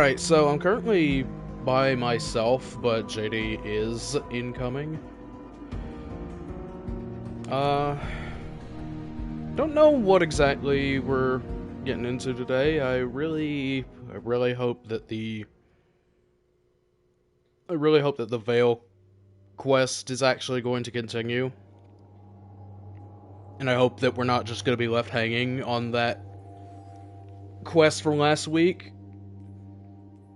Alright, so I'm currently by myself, but JD is incoming. Uh, don't know what exactly we're getting into today. I really hope that the Veil quest is actually going to continue. And I hope that we're not just going to be left hanging on that quest from last week.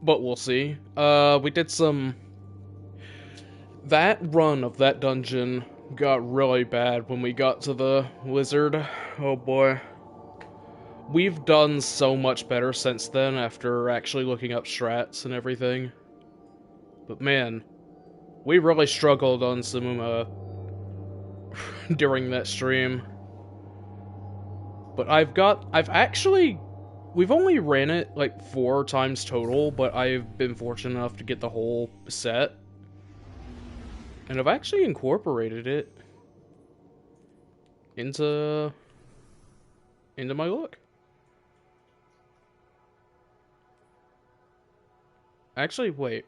But we'll see. We did some... That run of that dungeon got really bad when we got to the wizard. Oh boy. We've done so much better since then after actually looking up strats and everything. But man, we really struggled on Samuma during that stream. But we've only ran it like 4 times total, but I've been fortunate enough to get the whole set. And I've actually incorporated it into my look. Actually, wait.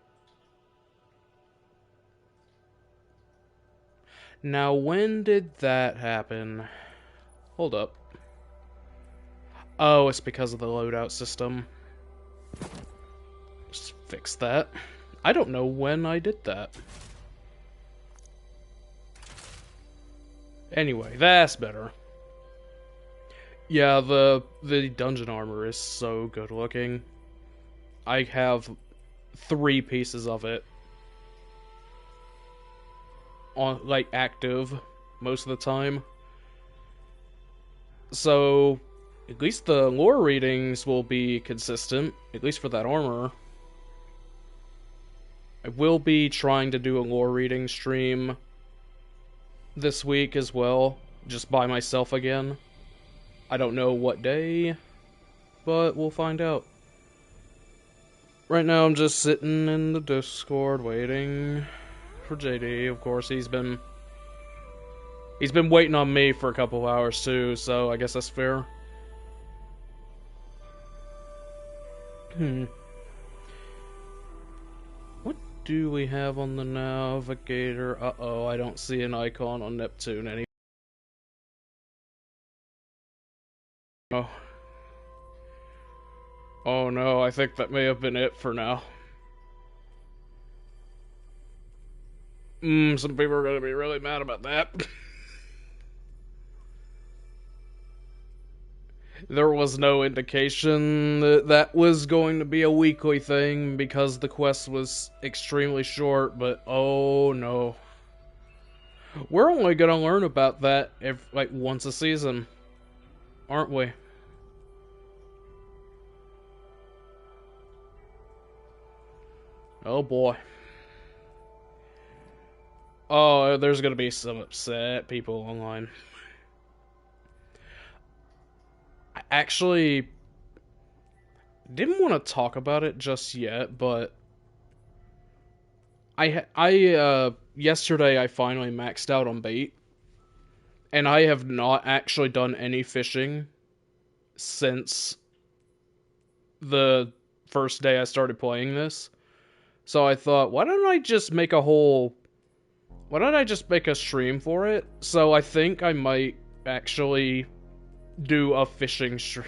Now, when did that happen? Hold up. Oh, it's because of the loadout system. Just fix that. I don't know when I did that. Anyway, that's better. Yeah, the dungeon armor is so good looking. I have 3 pieces of it on, like, active most of the time. So, at least the lore readings will be consistent, at least for that armor. I will be trying to do a lore reading stream this week as well, just by myself again. I don't know what day, but we'll find out. Right now I'm just sitting in the Discord waiting for JD. Of course, he's been waiting on me for a couple hours too, so I guess that's fair. What do we have on the navigator? Uh-oh, I don't see an icon on Neptune anymore. Oh. Oh no, I think that may have been it for now. Some people are gonna be really mad about that. There was no indication that that was going to be a weekly thing because the quest was extremely short, but oh no. We're only gonna learn about that like once a season, aren't we? Oh boy. Oh, there's gonna be some upset people online. I actually didn't want to talk about it just yet, but yesterday I finally maxed out on bait, and I have not actually done any fishing since the first day I started playing this. So I thought, why don't I just make a stream for it? So I think I might actually do a fishing stream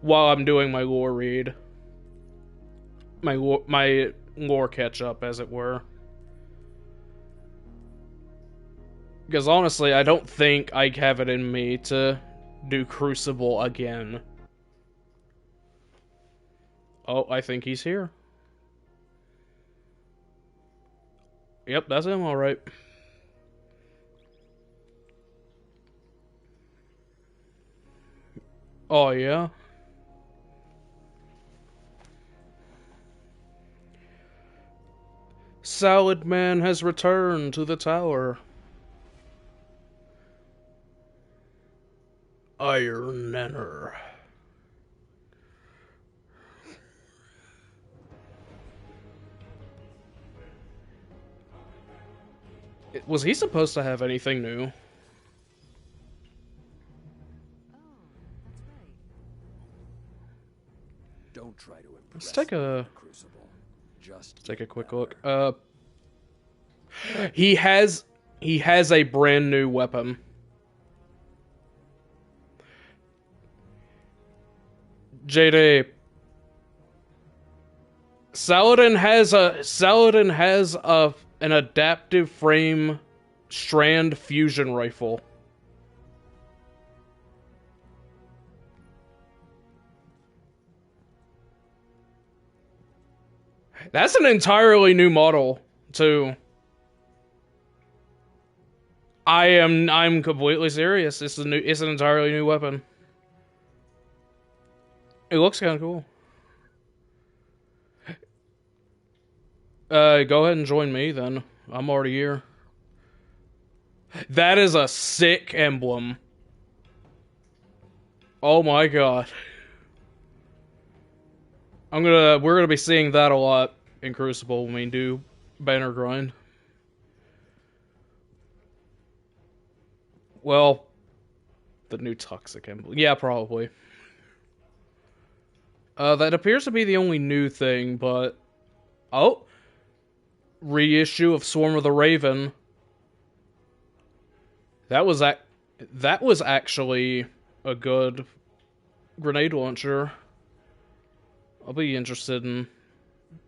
while I'm doing my lore read. My lore catch up, as it were. Because honestly, I don't think I have it in me to do Crucible again. Oh, I think he's here. Yep, that's him, alright. Oh, yeah? Salad Man has returned to the tower. Iron Nanner. Was he supposed to have anything new? Don't try to Let's take a quick look. He has a brand new weapon. JD. Saladin has an adaptive frame strand fusion rifle. That's an entirely new model, too. I'm completely serious. It's an entirely new weapon. It looks kind of cool. Go ahead and join me then. I'm already here. That is a sick emblem. Oh my god. We're gonna be seeing that a lot in Crucible when we do banner grind. Well, the new toxic emblem. Yeah, probably. That appears to be the only new thing, but... Oh! Reissue of Swarm of the Raven. That was actually a good grenade launcher. I'll be interested in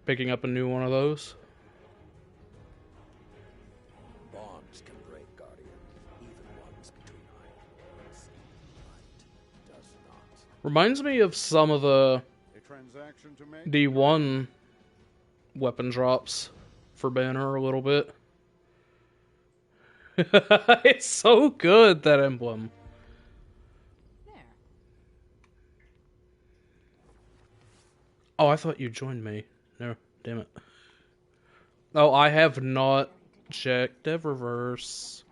picking up a new one of those. Bonds can break, Guardian, even ones between iron. Light does not. Reminds me of some of the D1 weapon drops for banner a little bit. It's so good, that emblem. There. Oh, I thought you joined me. No, damn it. Oh, I have not checked Eververse.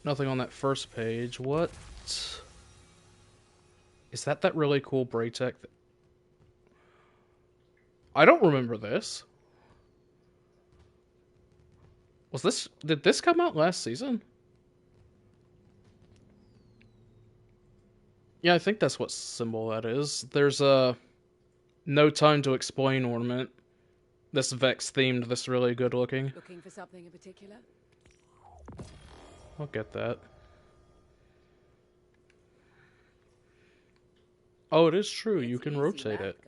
Nothing on that first page. What? Is that really cool Braytech? I don't remember this. Did this come out last season? Yeah, I think that's what symbol that is. There's a No Time to Explain ornament. This Vex themed, this really good looking. Looking for something in particular? I'll get that. Oh, it is true. You can rotate it.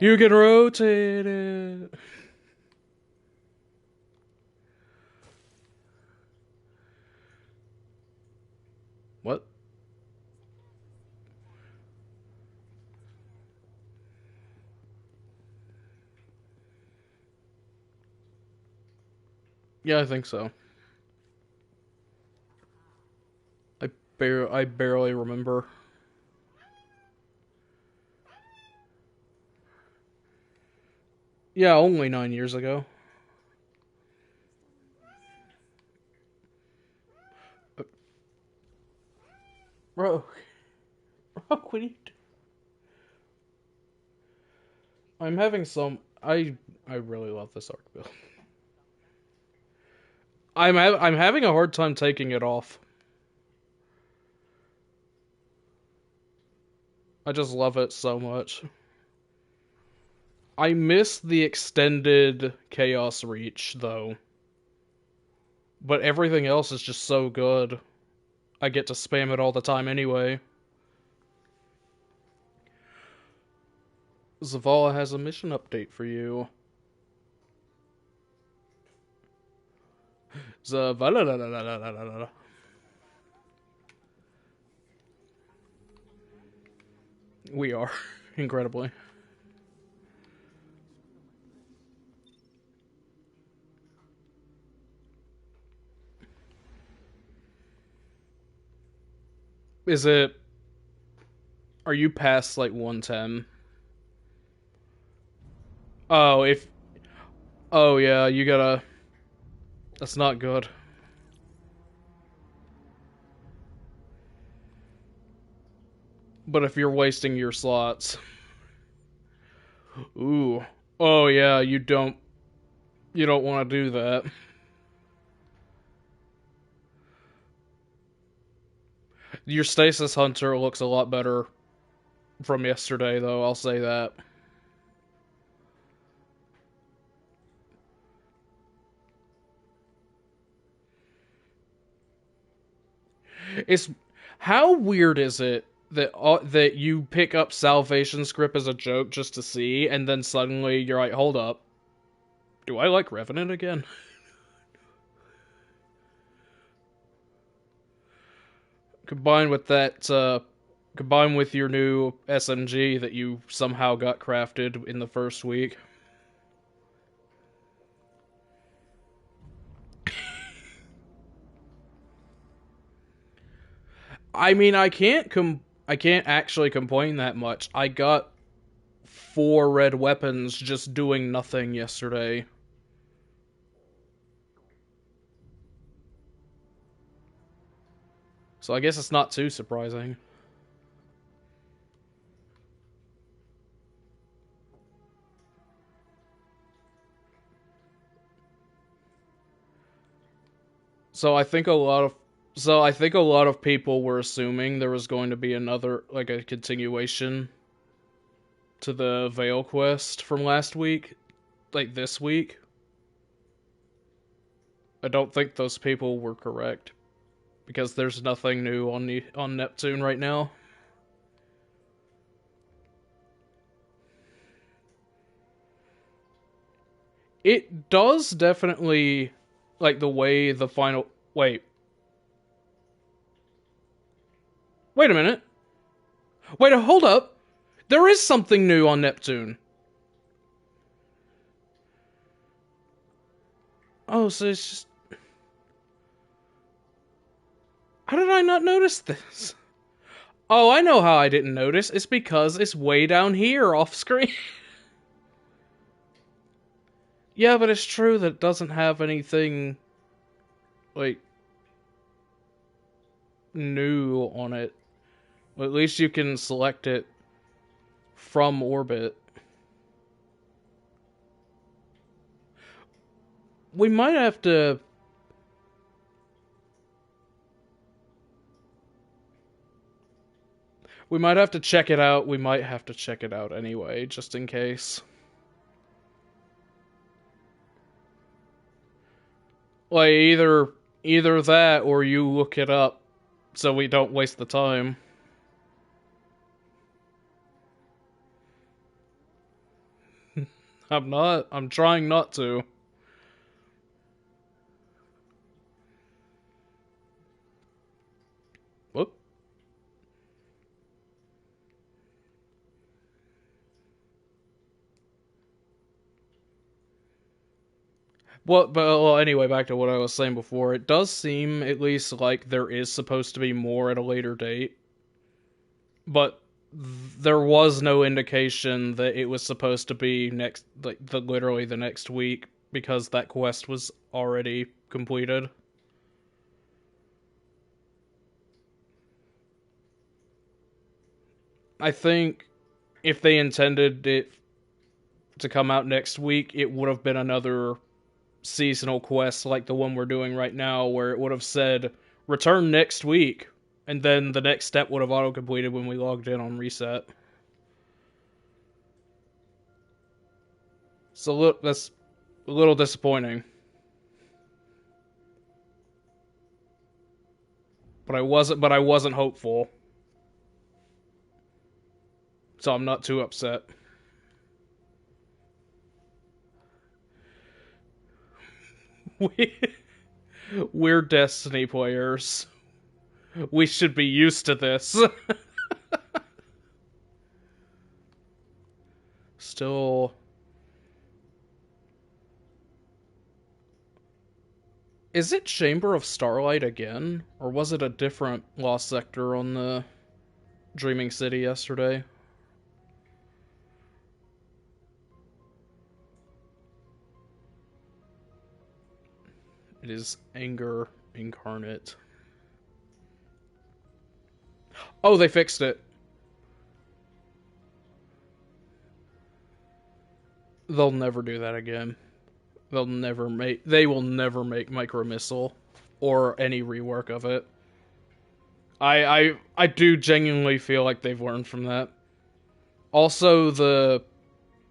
You can rotate it. What? Yeah, I think so. I barely remember. Yeah, only 9 years ago. Bro, what are you doing? I'm having some... I really love this arc build. I'm having a hard time taking it off. I just love it so much. I miss the extended Chaos Reach, though. But everything else is just so good. I get to spam it all the time anyway. Zavala has a mission update for you. Zavala. We are, incredibly. Is it... Are you past, like, 110? Oh, if... Oh, yeah, you gotta... That's not good. But if you're wasting your slots... Ooh. Oh, yeah, you don't... You don't want to do that. Your Stasis Hunter looks a lot better from yesterday, though, I'll say that. It's how weird is it that that you pick up Salvation Script as a joke just to see, and then suddenly you're like, hold up, do I like Revenant again? Combined with that, combined with your new SMG that you somehow got crafted in the first week. I mean, I can't actually complain that much. I got 4 red weapons just doing nothing yesterday. So I guess it's not too surprising. So I think a lot of people were assuming there was going to be another, like, a continuation to the Veil quest from last week, like this week. I don't think those people were correct, because there's nothing new on Neptune right now. It does definitely, like, the way the final... Wait a minute. Wait, hold up. There is something new on Neptune. Oh, so it's just... How did I not notice this? Oh, I know how I didn't notice. It's because it's way down here off screen. Yeah, but it's true that it doesn't have anything, like, new on it. Well, at least you can select it from orbit. We might have to... We might have to check it out. We might have to check it out anyway, just in case. Like, either that or you look it up so we don't waste the time. I'm trying not to. Whoop. Well, anyway, back to what I was saying before. It does seem, at least, like there is supposed to be more at a later date. But there was no indication that it was supposed to be next, like, literally the next week, because that quest was already completed. I think if they intended it to come out next week, it would have been another seasonal quest like the one we're doing right now, where it would have said, return next week, and then the next step would have auto-completed when we logged in on reset. So look, that's a little disappointing. But I wasn't hopeful. So I'm not too upset. We're Destiny players. We should be used to this. Still... Is it Chamber of Starlight again? Or was it a different Lost Sector on the Dreaming City yesterday? It is Anger Incarnate. Oh, they fixed it. They'll never do that again. They will never make Micro Missile or any rework of it. I do genuinely feel like they've learned from that. Also, the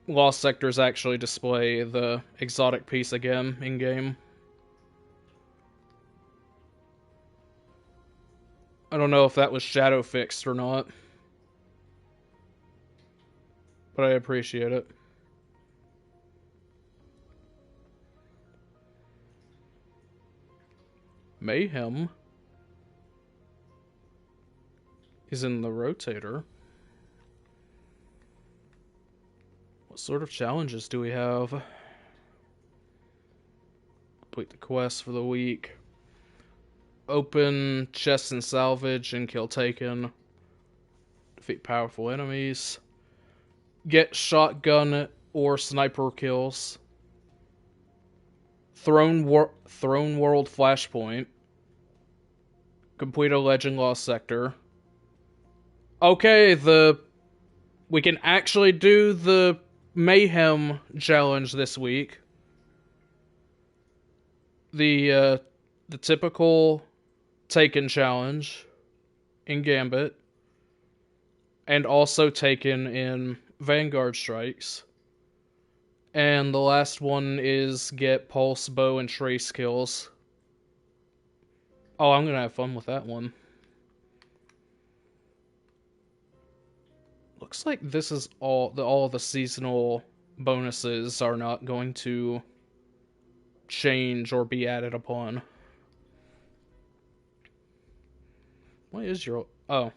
Lost Sectors actually display the exotic piece again in-game. I don't know if that was shadow fixed or not, but I appreciate it. Mayhem is in the rotator. What sort of challenges do we have? Complete the quest for the week. Open chest and salvage and kill taken. Defeat powerful enemies. Get shotgun or sniper kills. Throne World Flashpoint. Complete a Legend Lost Sector. Okay, we can actually do the Mayhem challenge this week. The typical Taken challenge in Gambit, and also Taken in Vanguard Strikes. And the last one is get Pulse, Bow, and Trace kills. Oh, I'm gonna have fun with that one. Looks like this is all the seasonal bonuses are not going to change or be added upon. What is your... Oh,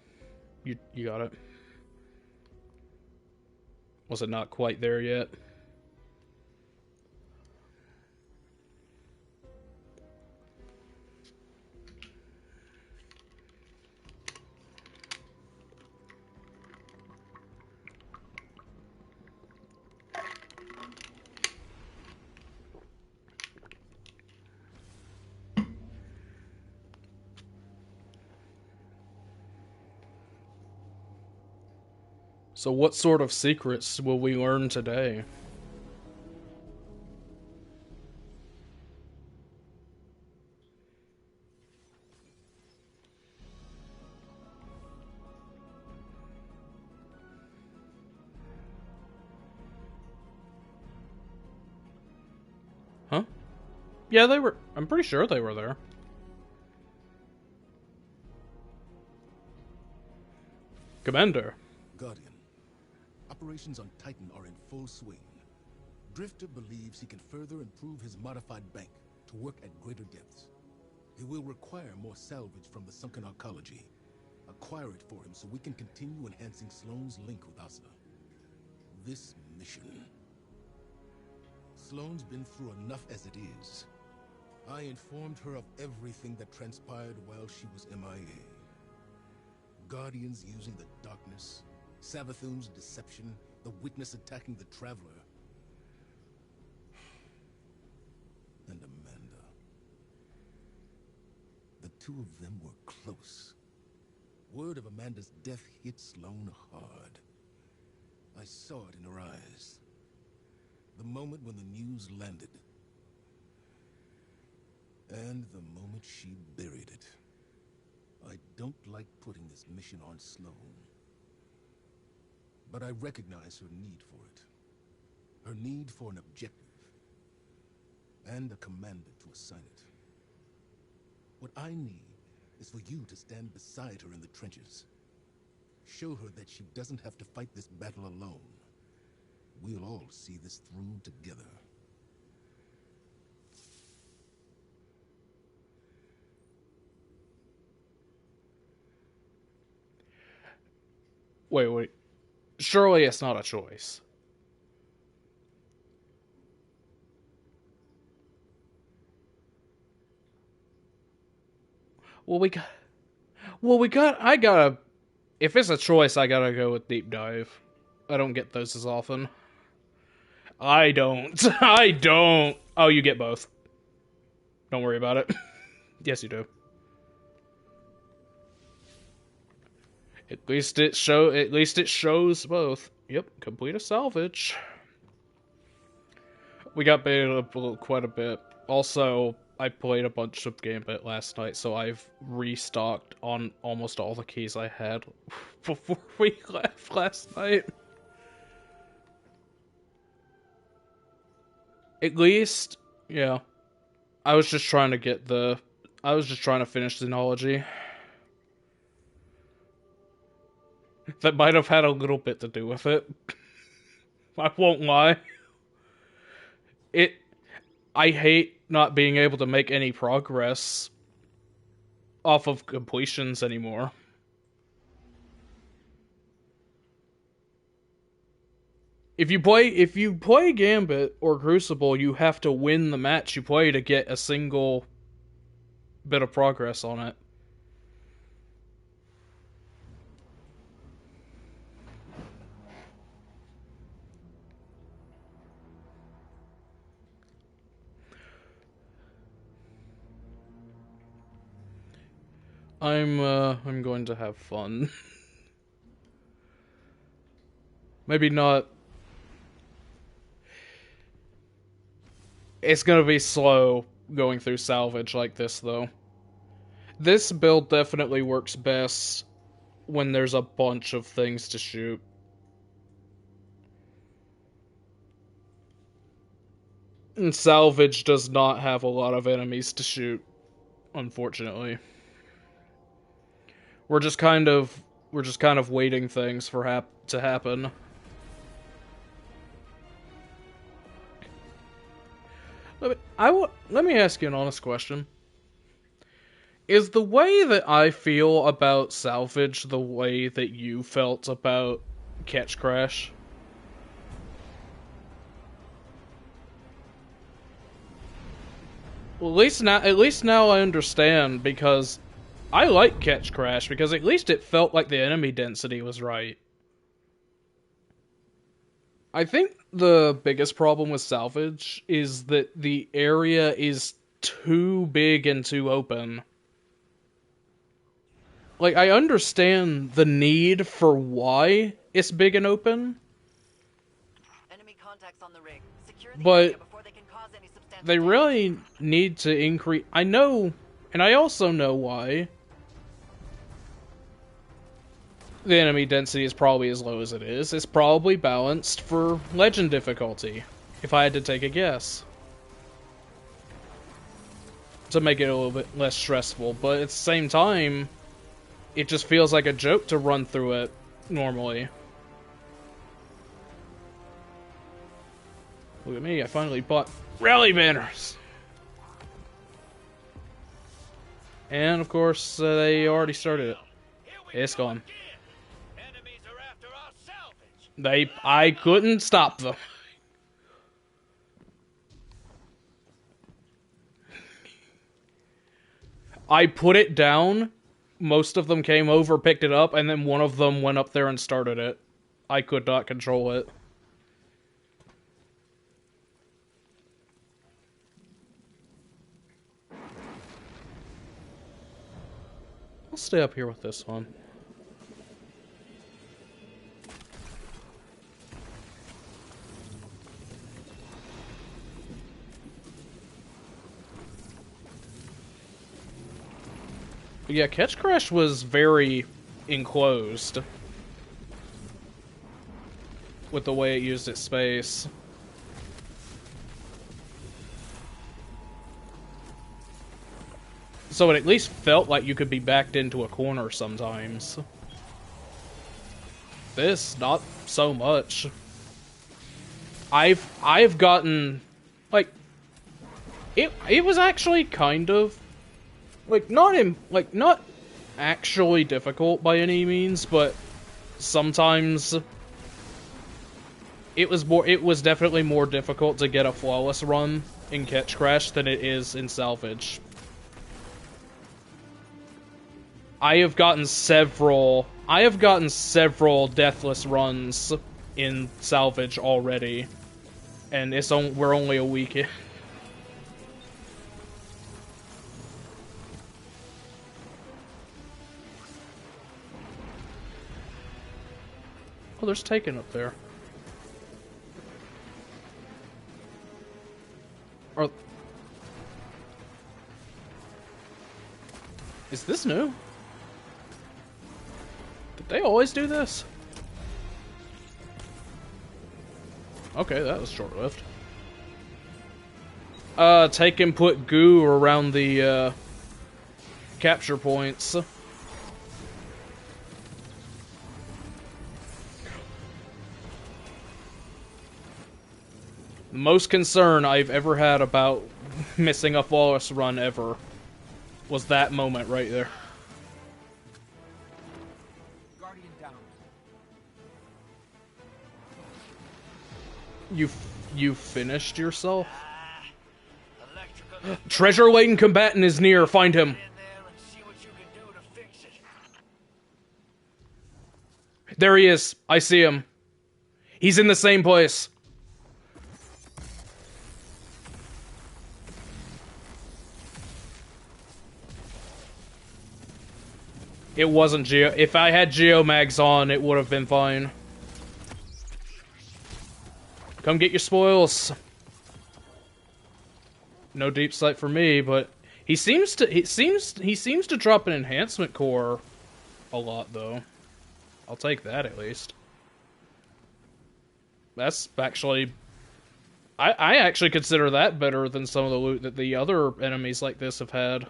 you got it. Was it not quite there yet? So what sort of secrets will we learn today? Huh? Yeah, they were... I'm pretty sure they were there. Commander. Guardian, operations on Titan are in full swing. Drifter believes he can further improve his modified bank to work at greater depths. He will require more salvage from the sunken arcology. Acquire it for him so we can continue enhancing Sloane's link with Asa. This mission... Sloane's been through enough as it is. I informed her of everything that transpired while she was MIA. Guardians using the darkness, Savathun's deception, the witness attacking the Traveler. And Amanda. The two of them were close. Word of Amanda's death hit Sloane hard. I saw it in her eyes. The moment when the news landed. And the moment she buried it. I don't like putting this mission on Sloane. But I recognize her need for it. Her need for an objective. And a commander to assign it. What I need is for you to stand beside her in the trenches. Show her that she doesn't have to fight this battle alone. We'll all see this through together. Wait. Surely it's not a choice. I gotta... If it's a choice, I gotta go with Deep Dive. I don't get those as often. I don't. Oh, you get both. Don't worry about it. Yes, you do. At least it shows both. Yep, complete a salvage. We got baited up quite a bit. Also, I played a bunch of Gambit last night, so I've restocked on almost all the keys I had before we left last night. At least, yeah. I was just trying to finish Xenology. That might have had a little bit to do with it. I won't lie. I hate not being able to make any progress off of completions anymore. If you play Gambit or Crucible, you have to win the match you play to get a single bit of progress on it. I'm going to have fun. Maybe not. It's gonna be slow going through salvage like this, though. This build definitely works best when there's a bunch of things to shoot. And salvage does not have a lot of enemies to shoot, unfortunately. We're just kind of waiting things for to happen. Let me ask you an honest question. Is the way that I feel about salvage the way that you felt about Catch Crash? Well, at least now I understand, because I like Catch Crash because at least it felt like the enemy density was right. I think the biggest problem with salvage is that the area is too big and too open. Like, I understand the need for why it's big and open, Enemy contacts on the rig. Secure the but area before they can cause any substantial they damage. really need to increase. I know, and I also know why the enemy density is probably as low as it is. It's probably balanced for legend difficulty, if I had to take a guess, to make it a little bit less stressful. But at the same time, it just feels like a joke to run through it normally. Look at me, I finally bought rally banners! And of course, they already started it. It's gone. I couldn't stop them. I put it down, most of them came over, picked it up, and then one of them went up there and started it. I could not control it. I'll stay up here with this one. Yeah, Catch Crash was very enclosed with the way it used its space. So it at least felt like you could be backed into a corner sometimes. This, not so much. I've gotten, like, it was actually kind of not actually difficult by any means, but sometimes it was definitely more difficult to get a flawless run in Catch Crash than it is in Salvage. I have gotten several deathless runs in Salvage already, and we're only a week in. Oh, there's Taken up there. Is this new? Did they always do this? Okay, that was short-lived. Take and put goo around the, capture points. The most concern I've ever had about missing a flawless run ever was that moment right there. Guardian down. You finished yourself? Electrical. Treasure-laden combatant is near. Find him. In there and see what you can do to fix it. There he is. I see him. He's in the same place. It wasn't Geo. If I had Geomags on, it would have been fine. Come get your spoils. No deep sight for me, but he seems to drop an enhancement core a lot though. I'll take that at least. That's actually I actually consider that better than some of the loot that the other enemies like this have had.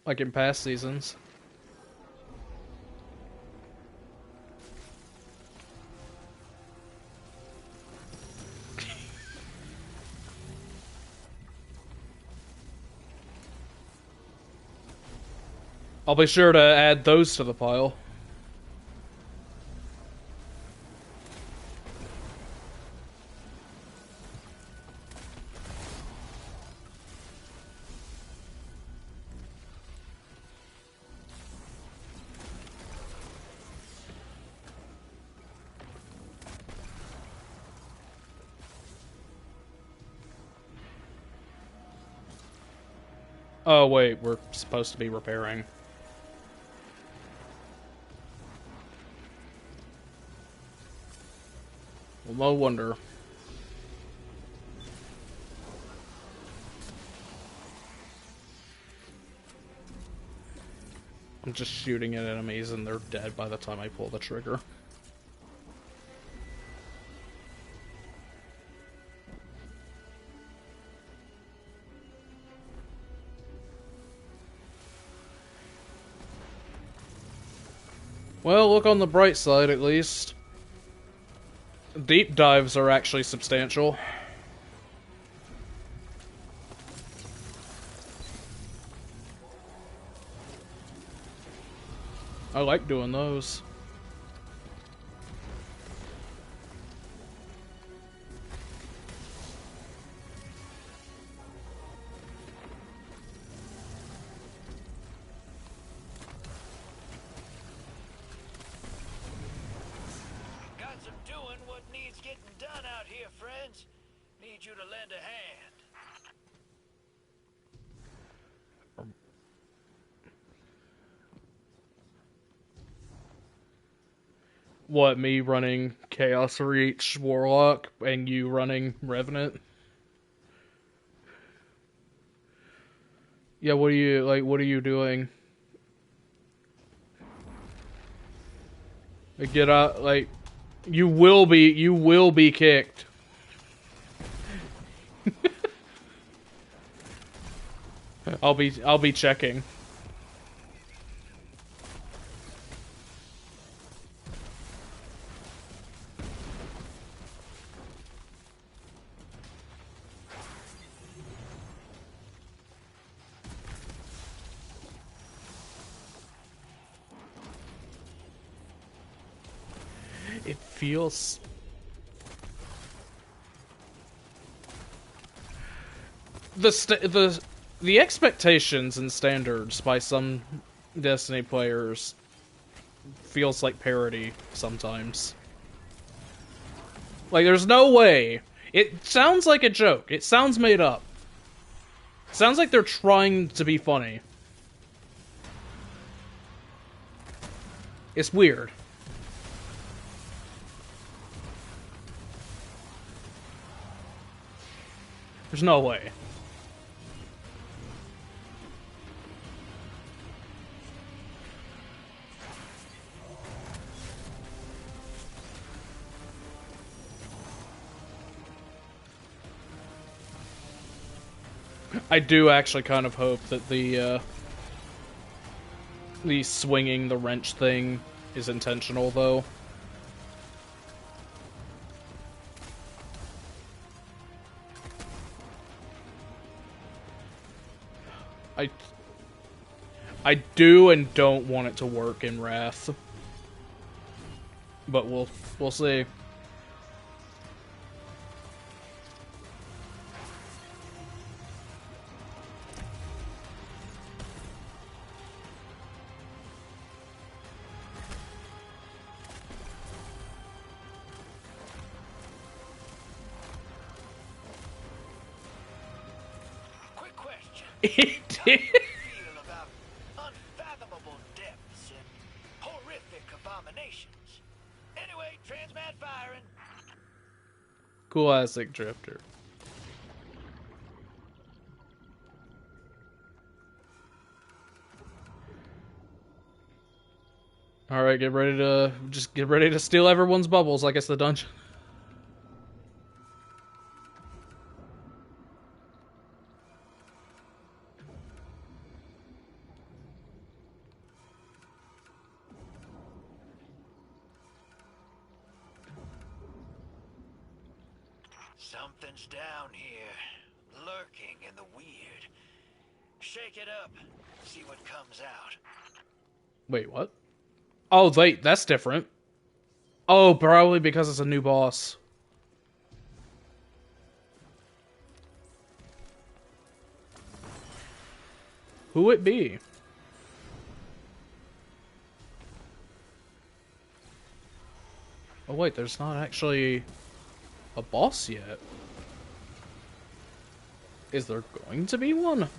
Like in past seasons. I'll be sure to add those to the pile. Oh wait, we're supposed to be repairing. Well, no wonder. I'm just shooting at enemies and they're dead by the time I pull the trigger. Well, look on the bright side at least. Deep dives are actually substantial. I like doing those. Got some doing what needs getting done out here, friends. Need you to lend a hand. What, me running Chaos Reach Warlock and you running Revenant? Yeah, what are you doing? Like, get out, like, you will be kicked. I'll be checking. It feels... The expectations and standards by some Destiny players feels like parody sometimes. Like, there's no way. It sounds like a joke. It sounds made up. It sounds like they're trying to be funny. It's weird. There's no way. I do actually kind of hope that the swinging the wrench thing is intentional, though. I do and don't want it to work in Wrath, but we'll see. Quick question. It How do you did. feel about unfathomable depths and horrific abominations? Anyway, transmat firing. Classic Drifter. Alright, get ready to steal everyone's bubbles like it's the dungeon. Something's down here, lurking in the weird. Shake it up, see what comes out. Wait, what? Oh, wait, that's different. Oh, probably because it's a new boss. Who it be? Oh wait, there's not actually a boss yet. Is there going to be one?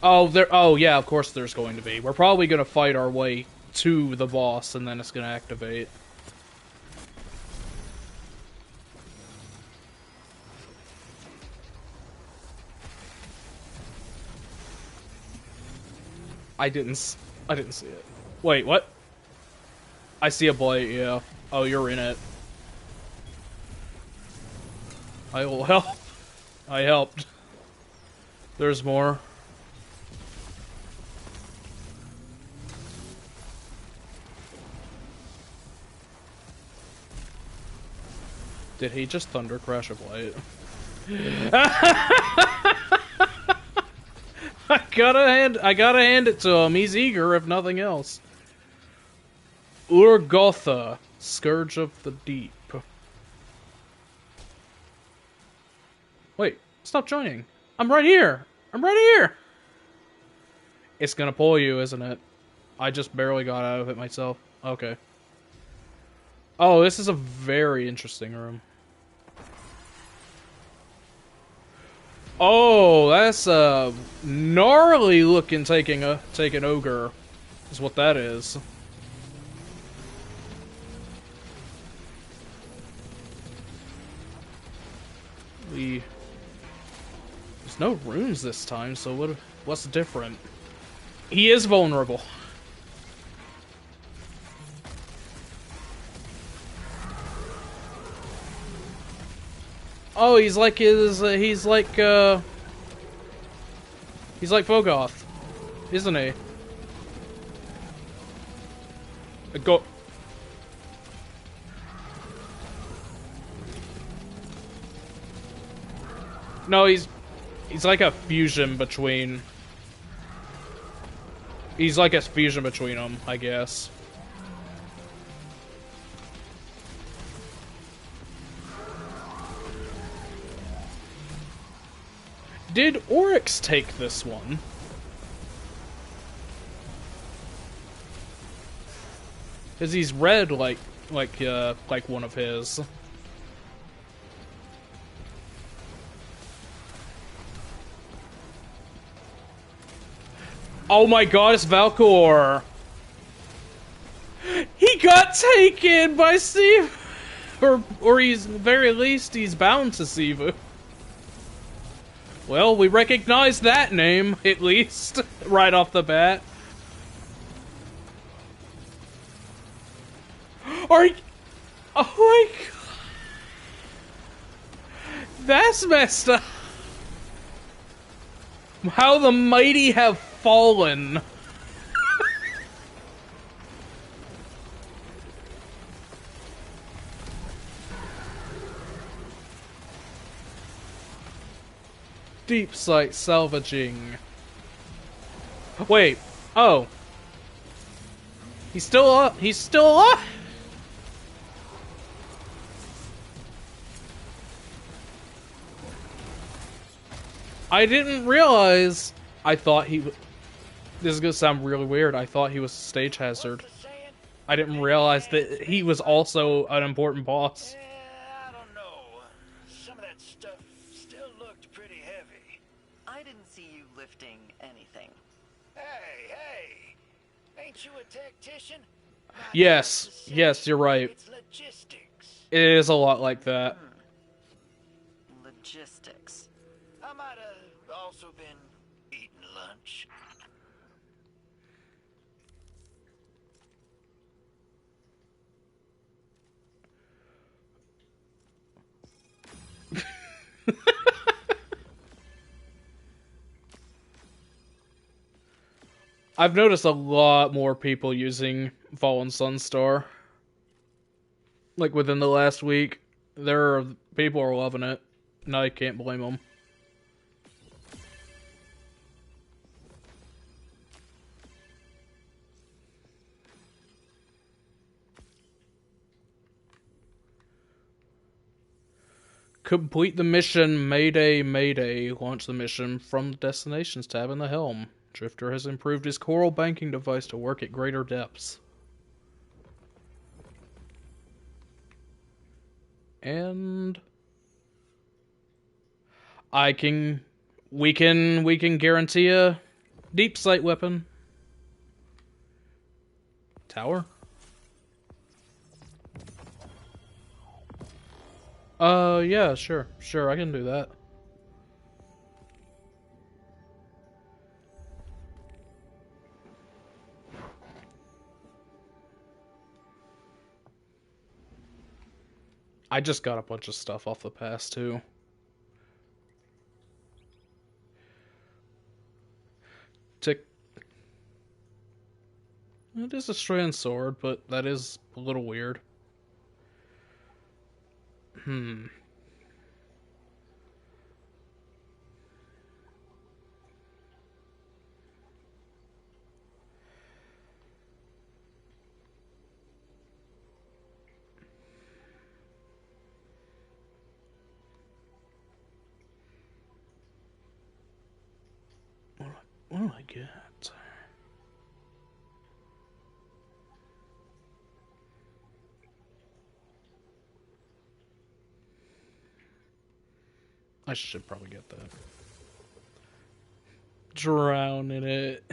Oh yeah, of course there's going to be. We're probably gonna fight our way to the boss and then it's gonna activate. I didn't see it. Wait, what? I see a blade, yeah. Oh, you're in it. I will help. I helped. There's more. Did he just thunder crash a blade? I gotta hand it to him. He's eager, if nothing else. Urgotha, Scourge of the Deep. Wait, stop joining. I'm right here. I'm right here. It's gonna pull you, isn't it? I just barely got out of it myself. Okay. Oh, this is a very interesting room. Oh, that's a gnarly looking taking ogre, is what that is. There's no runes this time, so what's different? He is vulnerable. Oh, he's like Fogoth, isn't he? Go. No, he's like a fusion between. He's like a fusion between them, I guess. Did Oryx take this one? Cause he's red like one of his. Oh my god, it's Valkor! He got taken by Sivu! Or he's, at the very least, he's bound to Sivu. Well, we recognize that name, at least, right off the bat. Oh my god. That's messed up. How the mighty have fallen. Deep sight salvaging. Wait. Oh. He's still up. He's still alive. I didn't realize. I thought he. This is gonna sound really weird. I thought he was a stage hazard. What's the saying? I didn't realize that he was also an important boss. I don't know. Some of that stuff still looked pretty heavy. I didn't see you lifting anything. Hey! Ain't you a tactician? Not Yes, necessarily. yes, you're right. It's logistics. It is a lot like that. Logistics. I might have also been eating lunch. I've noticed a lot more people using Fallen Sunstar. Like within the last week, people are loving it, and I can't blame them. Complete the mission, Mayday, Mayday. Launch the mission from the Destinations tab in the helm. Drifter has improved his coral banking device to work at greater depths. And we can guarantee a deep sight weapon. Tower? Yeah, sure, I can do that. I just got a bunch of stuff off the pass, too. Tick. It is a strand sword, but that is a little weird. What do I get? I should probably get that. Drown in it.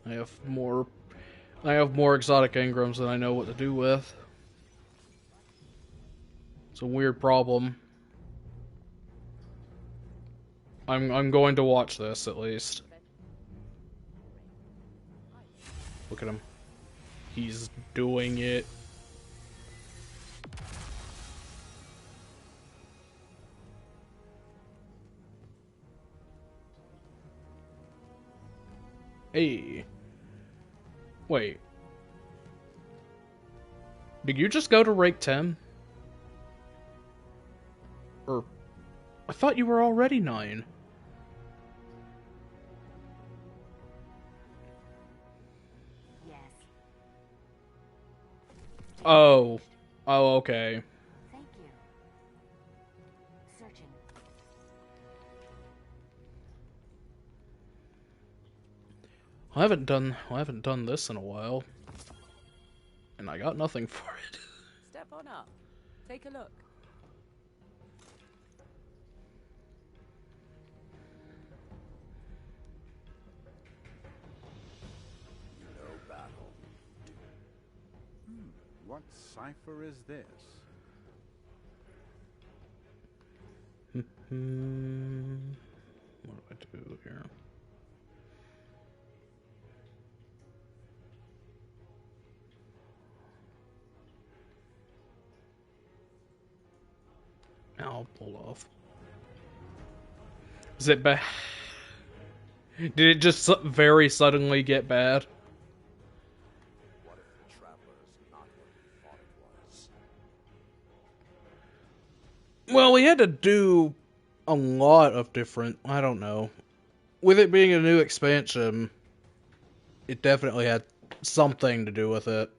I have more exotic engrams than I know what to do with. It's a weird problem. I'm going to watch this at least. Look at him. He's doing it. Hey. Wait. Did you just go to rank 10? Or I thought you were already 9. Yes. Oh. Oh, okay. Thank you. Searching. I haven't done this in a while. And I got nothing for it. Step on up. Take a look. No battle. What cipher is this? What do I do here? I'll pull off. Is it bad? Did it just very suddenly get bad? What if the Traveler's not what we thought it was? Well, we had to do a lot of different, I don't know. With it being a new expansion, it definitely had something to do with it.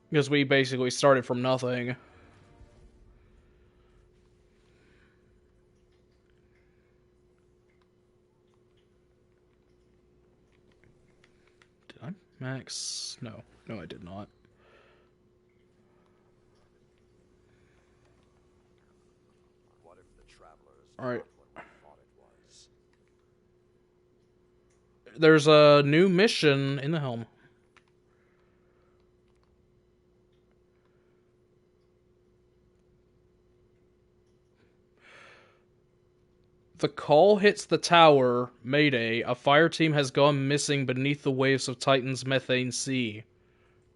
Because we basically started from nothing. Did I max? No. No, I did not. What if the Traveler's Alright. not what we thought it was? There's a new mission in the helm. The call hits the tower. Mayday. A fire team has gone missing beneath the waves of Titan's methane sea.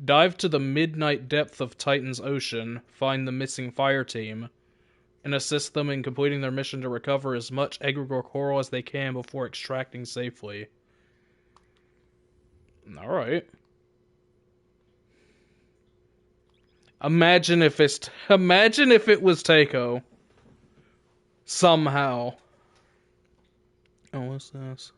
Dive to the midnight depth of Titan's ocean, find the missing fire team, and assist them in completing their mission to recover as much egregore coral as they can before extracting safely. Alright. Imagine if it was Takeo. Somehow. Oh, what's this?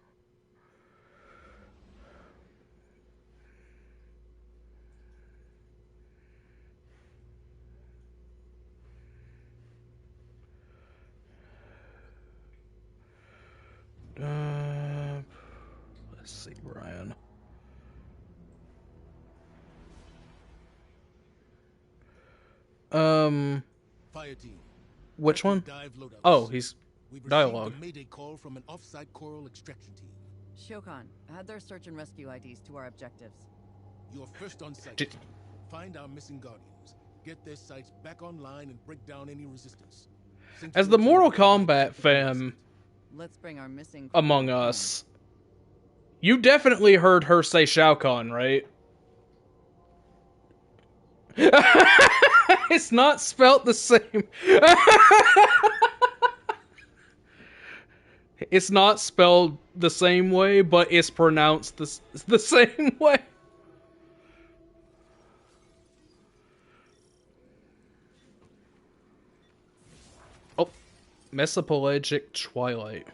Let's see, Ryan. Fire team. Which one? Dive loadouts. Oh, he's We've received dialogue. a mayday call from an off-site coral extraction team. Shokan, add their search and rescue IDs to our objectives. You are first on site. Did- Find our missing guardians. Get their sites back online and break down any resistance. Send As to the your Mortal team. Kombat fan Let's bring our missing among crew home. us, you definitely heard her say Shao Kahn, right? It's not spelt the same. It's not spelled the same way, but it's pronounced the same way. Oh, Mesopelagic Twilight.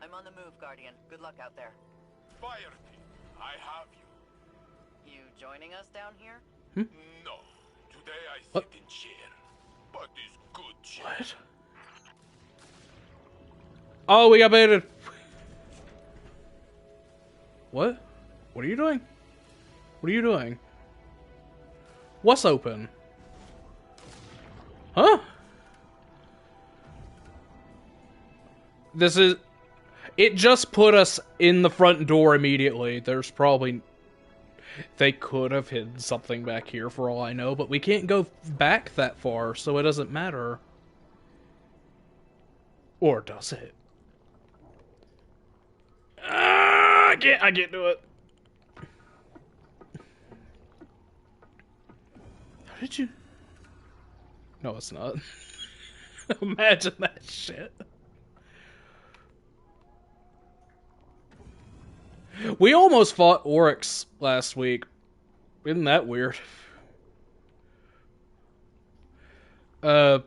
I'm on the move, Guardian. Good luck out there. Fire team, I have you. You joining us down here? No. Today I What? sit in chair. But this good chair. What? Oh, we got baited. What? What are you doing? What are you doing? What's open? Huh? This is... It just put us in the front door immediately. There's probably... They could have hidden something back here for all I know, but we can't go back that far, so it doesn't matter. Or does it? I can't do it. How did you... No, it's not. Imagine that shit. We almost fought Oryx last week. Isn't that weird? How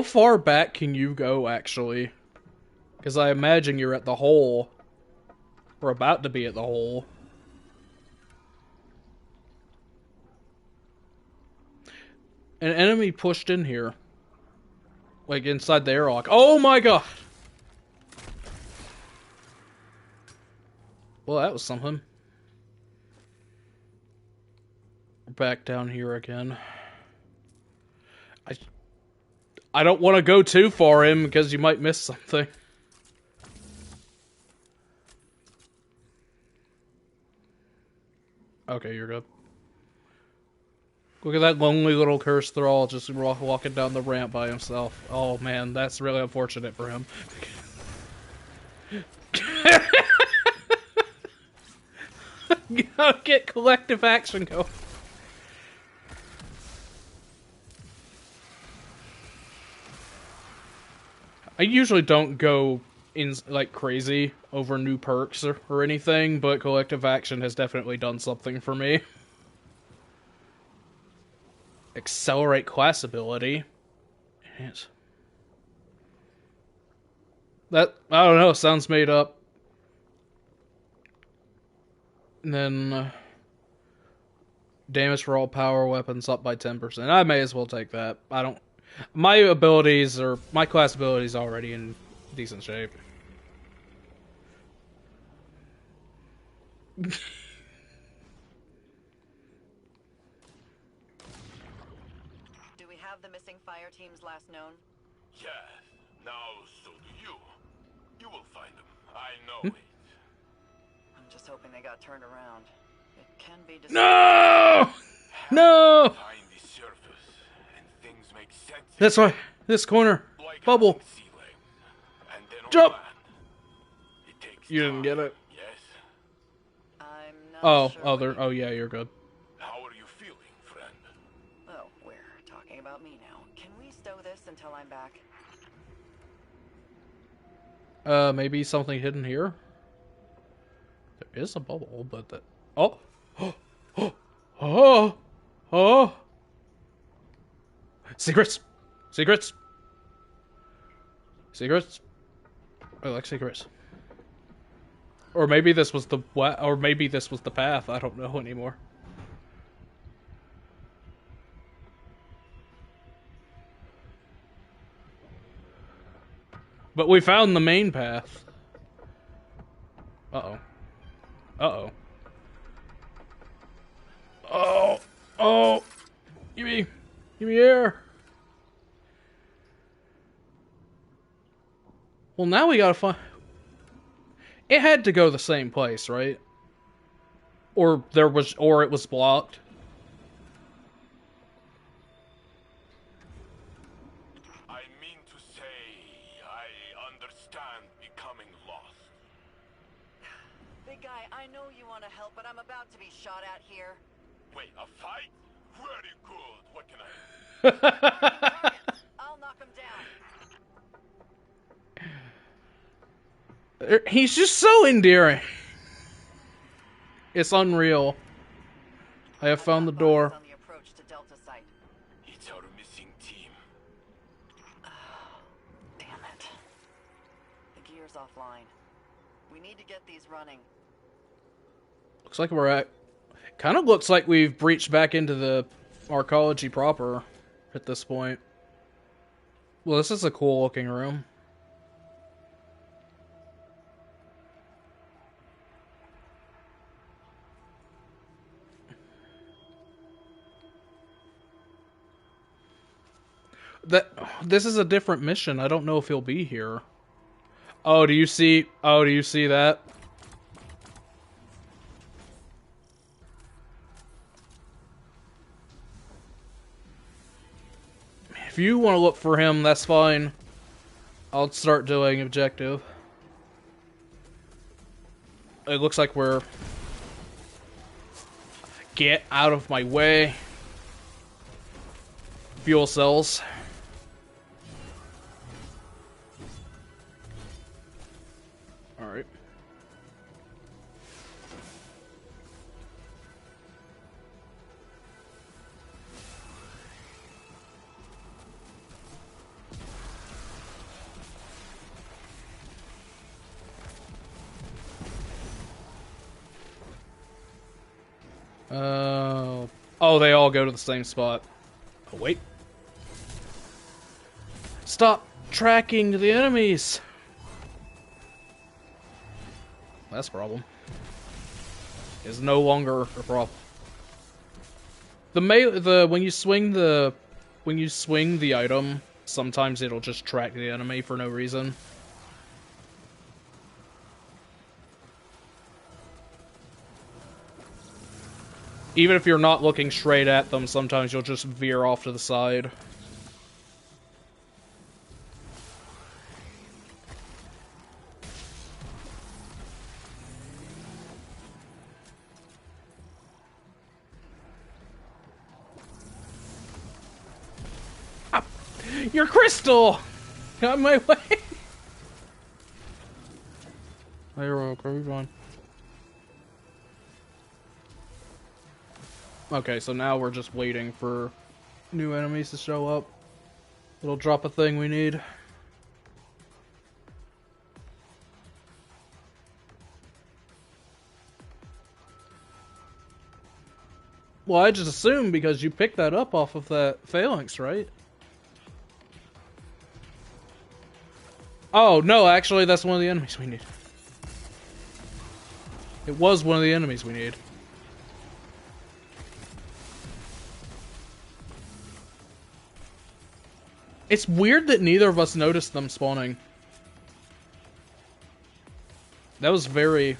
far back can you go, actually? Because I imagine you're at the hole. We're about to be at the hole. An enemy pushed in here. Like, inside the airlock. Oh my god! Well, that was something. We're back down here again. I don't want to go too far in because you might miss something. Okay, you're good. Look at that lonely little cursed thrall just walking down the ramp by himself. Oh man, that's really unfortunate for him. Gotta get collective action going. I usually don't go in like crazy over new perks or anything, but collective action has definitely done something for me. Accelerate class ability. Yes. That, I don't know, sounds made up. And then damage for all power weapons up by 10%. I may as well take that. I don't. My abilities are my class abilities already in decent shape. Do we have the missing fire team's last known? Yes, now so do you. You will find them. I know it. I'm just hoping they got turned around. It can be No! No! Find the surface, and things make sense. That's why this corner Like bubble. sea legs. And then on Jump! land. It takes You didn't time. get it. Yes. I'm not Oh, sure. oh, what there. you- Oh, yeah, you're good. How are you feeling, friend? Oh, we're talking about me now. Can we stow this until I'm back? Maybe something hidden here. There is a bubble, but that. Oh, oh, oh, oh, oh. Secrets, secrets, secrets. I like secrets. Or maybe this was the or maybe this was the path. I don't know anymore. But we found the main path. Uh-oh. Uh-oh. Oh! Oh! Give me air! Well, now we gotta find... It had to go the same place, right? Or it was blocked. I mean to say, I understand becoming lost. Big guy, I know you want to help, but I'm about to be shot at here. Wait, a fight? Very good. What can I... I'll knock him down. He's just so endearing. It's unreal. I have found the door. On the approach to Delta site. It's our missing team. Damn it. The gear's offline. We need to get these running. Looks like we're at... Kind of looks like we've breached back into the arcology proper at this point. Well, this is a cool looking room. This is a different mission. I don't know if he'll be here. Oh, do you see that? If you want to look for him, that's fine. I'll start doing objective. It looks like we're... Get out of my way. Fuel cells. Alright. Oh, they all go to the same spot. Oh, wait. Stop tracking the enemies! That's a problem. Is no longer a problem. When you swing the item, sometimes it'll just track the enemy for no reason. Even if you're not looking straight at them, sometimes you'll just veer off to the side. Ah, your crystal! Got in my way! Oh, you're okay, you're fine. Okay, so now we're just waiting for new enemies to show up. It'll drop a thing we need. Well, I just assumed because you picked that up off of that phalanx, right? Oh, no, actually, that's one of the enemies we need. It was one of the enemies we need. It's weird that neither of us noticed them spawning. That was very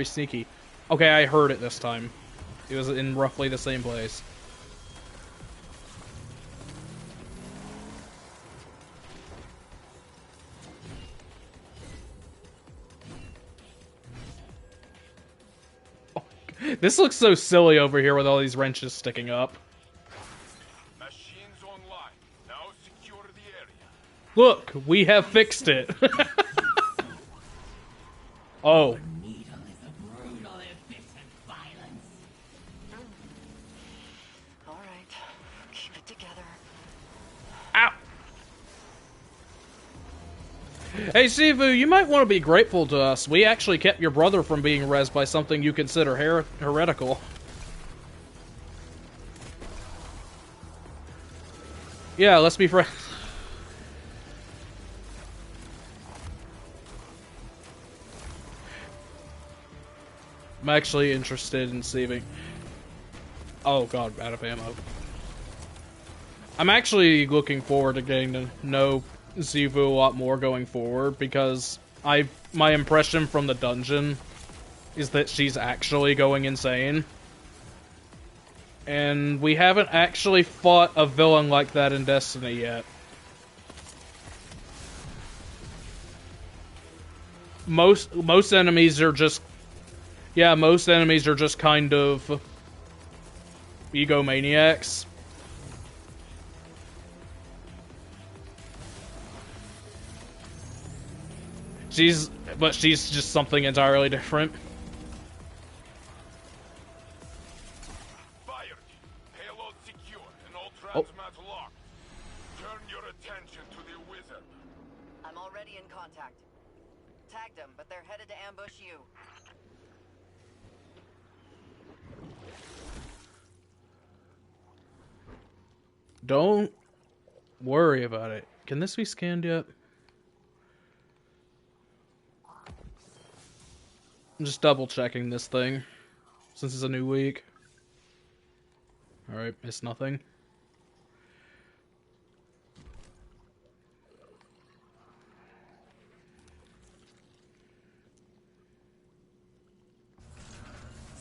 sneaky. Okay, I heard it this time. It was in roughly the same place. Oh, this looks so silly over here with all these wrenches sticking up. Machines online. Now secure the area. Look, we have fixed it. Oh. Alright, keep it together. Ow! Hey, Sivu, you might want to be grateful to us. We actually kept your brother from being rezzed by something you consider heretical. Yeah, let's be friends. I'm actually interested in saving... Oh god, out of ammo. I'm actually looking forward to getting to know Zivu a lot more going forward, because my impression from the dungeon is that she's actually going insane. And we haven't actually fought a villain like that in Destiny yet. Most enemies are just... Yeah, most enemies are just kind of egomaniacs. But she's just something entirely different. Fire team, payload secure and all transmats locked. Turn your attention to the wizard. I'm already in contact. Tagged them, but they're headed to ambush you. Don't worry about it. Can this be scanned yet? I'm just double checking this thing, since it's a new week. Alright, it's nothing.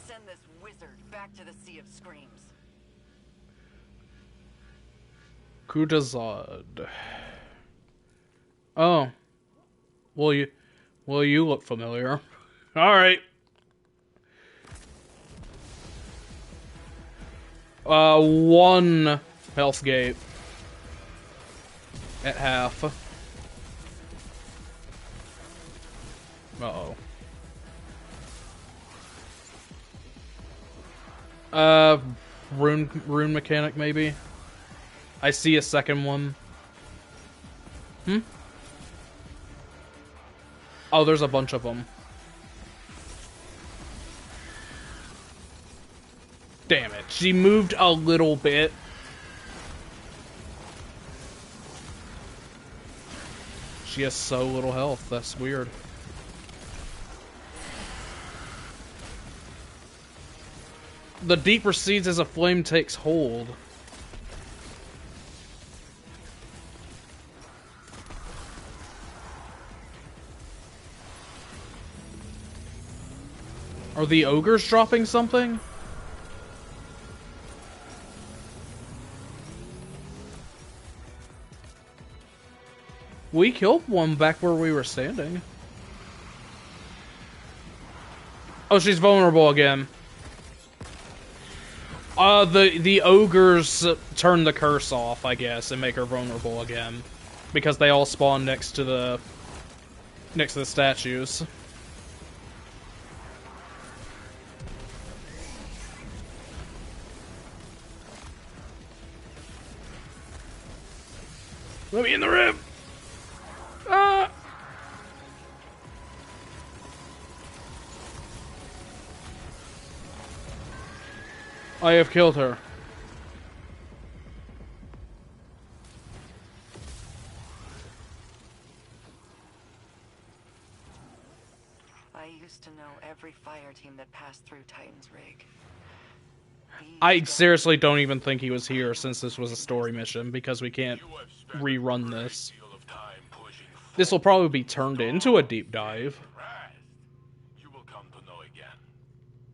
Send this wizard back to the Sea of Screams. Kudazad. Oh. Well, you look familiar. Alright. One health gate. At half. Uh-oh. Rune mechanic, maybe? I see a second one. Oh, there's a bunch of them. Damn it. She moved a little bit. She has so little health. That's weird. The deep recedes as a flame takes hold. Are the ogres dropping something? We killed one back where we were standing. Oh, she's vulnerable again. The ogres turn the curse off, I guess, and make her vulnerable again. Because they all spawn next to the statues. Let me in the rib! Ah! I have killed her. I used to know every fire team that passed through Titan's rig. I seriously don't even think he was here since this was a story mission, because we can't rerun this. This will probably be turned into a deep dive. You will come to know again.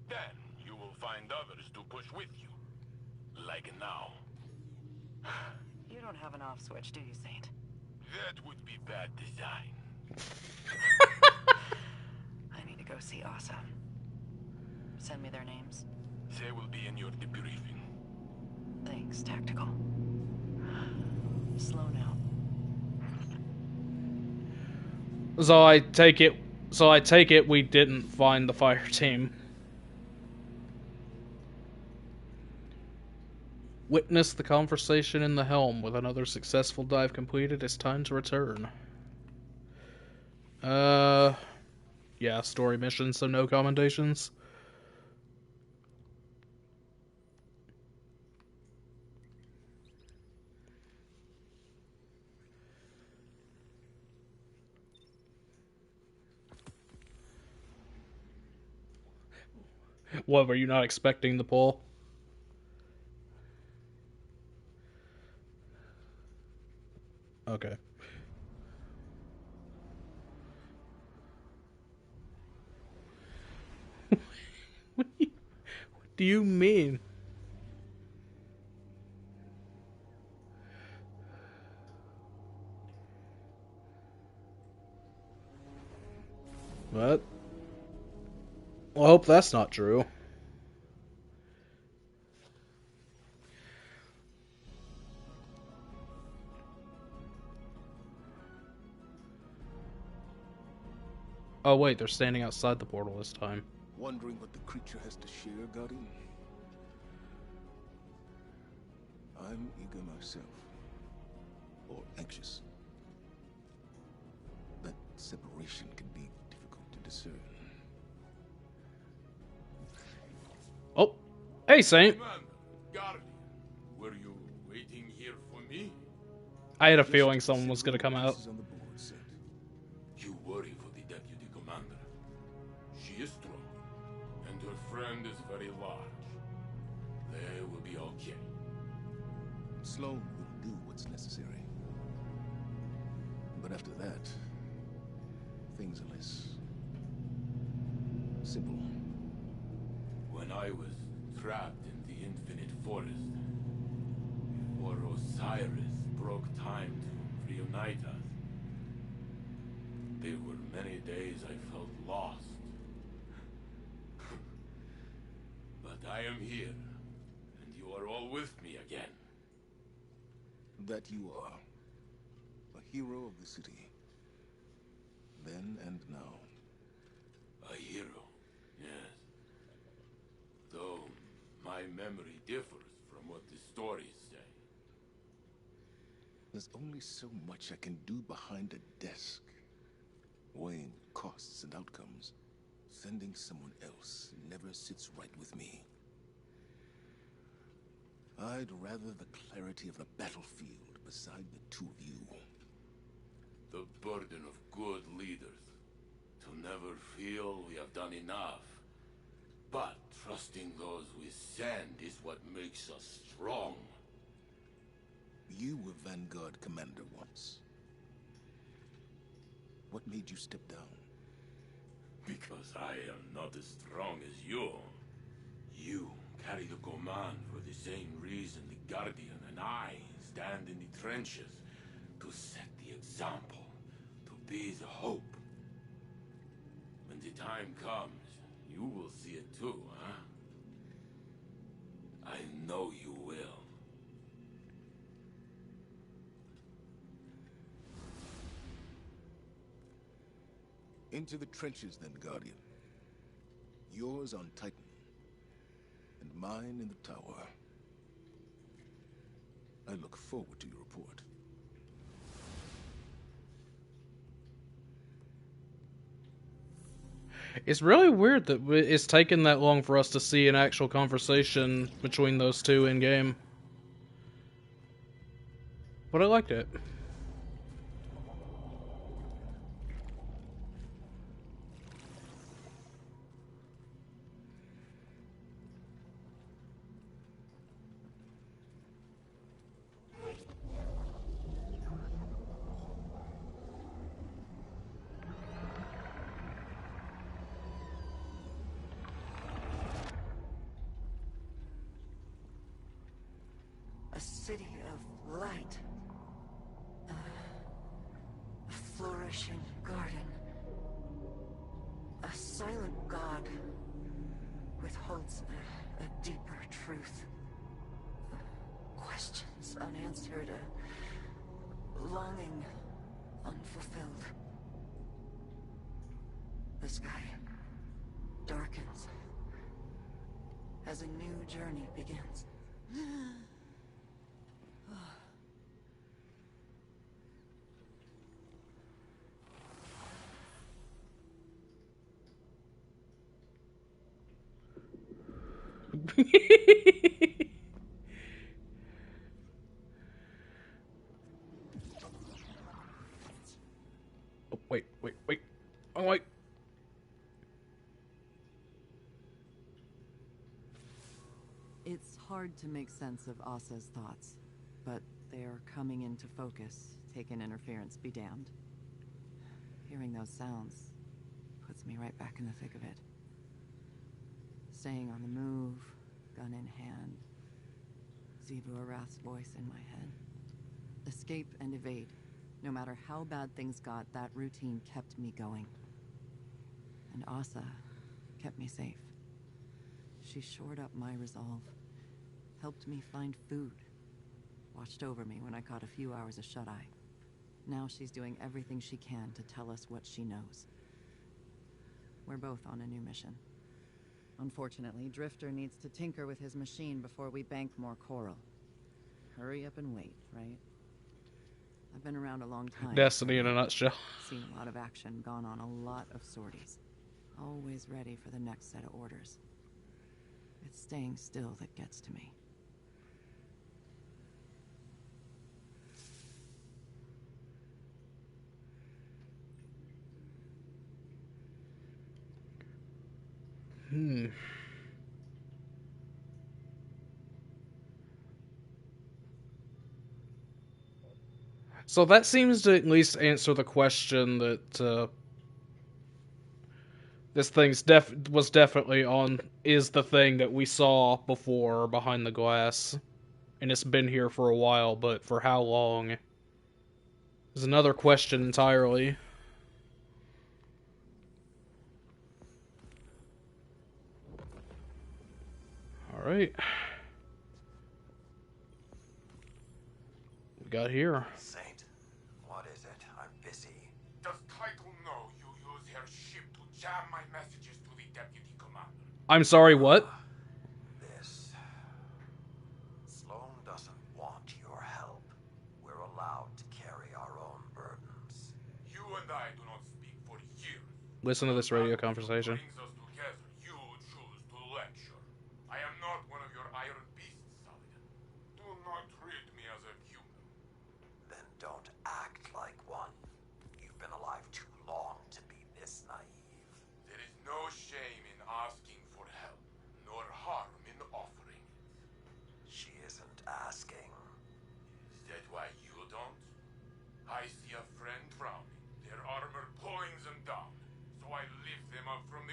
Then you will find others to push with you. Like now. You don't have an off switch, do you, Saint? That would be bad design. I need to go see Asa. Send me their names. They will be in your debriefing. Thanks, Tactical. Slow now. So I take it we didn't find the fire team. Witness the conversation in the helm. With another successful dive completed, it's time to return. Yeah, story mission, so no commendations. What, were you not expecting the pull? Okay. What do you mean? What? Well, I hope that's not true. Oh wait, they're standing outside the portal this time. Wondering what the creature has to share, Guardian? I'm eager myself. Or anxious. That separation can be difficult to discern. Oh, hey Saint. Commander, Guardian, were you waiting here for me? I had a feeling someone was gonna come out. On the board, Saint. You worry for the deputy commander. She is strong, and her friend is very large. They will be okay. Sloan will do what's necessary. But after that, things are less simple. When I was trapped in the infinite forest, before Osiris broke time to reunite us, there were many days I felt lost. But I am here, and you are all with me again. That you are. A hero of the city. Then and now. A hero, yes. Though my memory differs from what the stories say. There's only so much I can do behind a desk. Weighing costs and outcomes. Sending someone else never sits right with me. I'd rather the clarity of the battlefield beside the two of you. The burden of good leaders. To never feel we have done enough. But trusting those we send is what makes us strong. You were Vanguard commander once. What made you step down? Because Because I am not as strong as you. You carry the command for the same reason the Guardian and I stand in the trenches. To set the example. To be the hope. When the time comes, you will see it too, huh? I know you will. Into the trenches then, Guardian. Yours on Titan, and mine in the tower. I look forward to your report. It's really weird that it's taken that long for us to see an actual conversation between those two in-game. But I liked it. A city of light. A flourishing garden. A silent god withholds a deeper truth. Questions unanswered, a longing unfulfilled. The sky darkens as a new journey begins. Oh, wait. Oh, wait. It's hard to make sense of Asa's thoughts, but they are coming into focus. Taken interference be damned. Hearing those sounds puts me right back in the thick of it. Staying on the move, gun in hand. Zebu Arath's voice in my head. Escape and evade. No matter how bad things got, that routine kept me going. And Asa kept me safe. She shored up my resolve, helped me find food, watched over me when I caught a few hours of shut-eye. Now she's doing everything she can to tell us what she knows. We're both on a new mission. Unfortunately, Drifter needs to tinker with his machine before we bank more coral. Hurry up and wait, right? I've been around a long time. Destiny in a nutshell. Seen a lot of action, gone on a lot of sorties. Always ready for the next set of orders. It's staying still that gets to me. So that seems to at least answer the question that this thing's was definitely on, is the thing that we saw before behind the glass. And it's been here for a while, but for how long? Is another question entirely. Alright. We got here. Saint, what is it? I'm busy. Does Title know you use her ship to jam my messages to the deputy commander? I'm sorry, what? This... Sloan doesn't want your help. We're allowed to carry our own burdens. You and I do not speak for years. Listen to this radio conversation. Brings us together. You choose to lecture. I am not one of your iron beasts, Saladin. Do not treat me as a human. Then don't act like one. You've been alive too long to be this naive. There is no shame in asking for help, nor harm in offering it. She isn't asking. Is that why you don't? I see a friend drowning, their armor pulling them down, so I lift them up from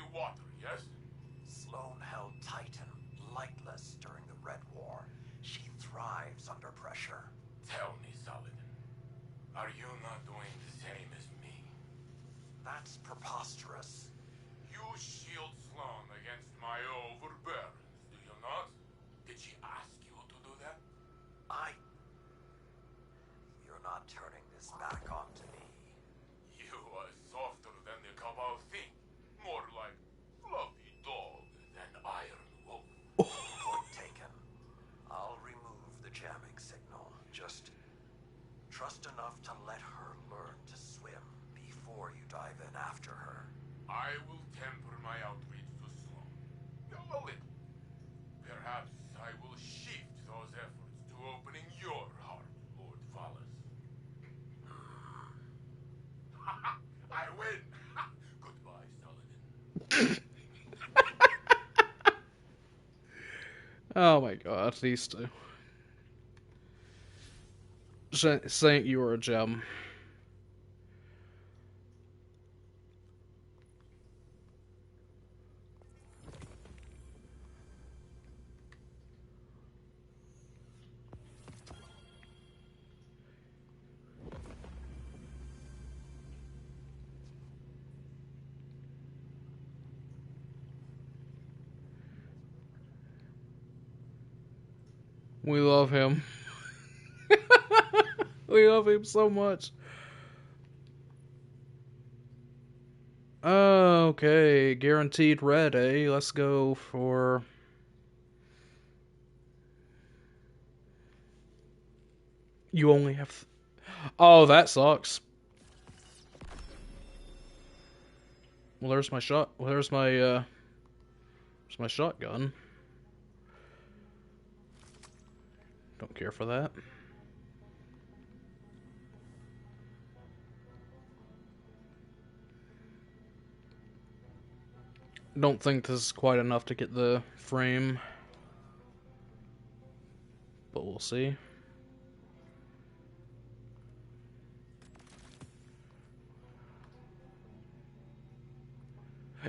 not doing the same as me. That's preposterous. You shield Sloan against my overbearance, do you not? Did she ask you to do that? You're not turning this back onto me. You are softer than the Cabal think. More like fluffy dog than iron wolf. Point taken. I'll remove the jamming signal. Just trust enough to let her learn to swim before you dive in after her. I will temper my outreach to Sloan. A little. Perhaps I will shift those efforts to opening your heart, Lord Valis. I win! Goodbye, Saladin. Oh my god, these two. Saint, you are a gem. We love him. We love him so much. Okay, guaranteed red, eh? Let's go for... You only have... Oh, that sucks. Well, there's my shot. Well, there's my shotgun. Don't care for that. Don't think this is quite enough to get the frame, but we'll see.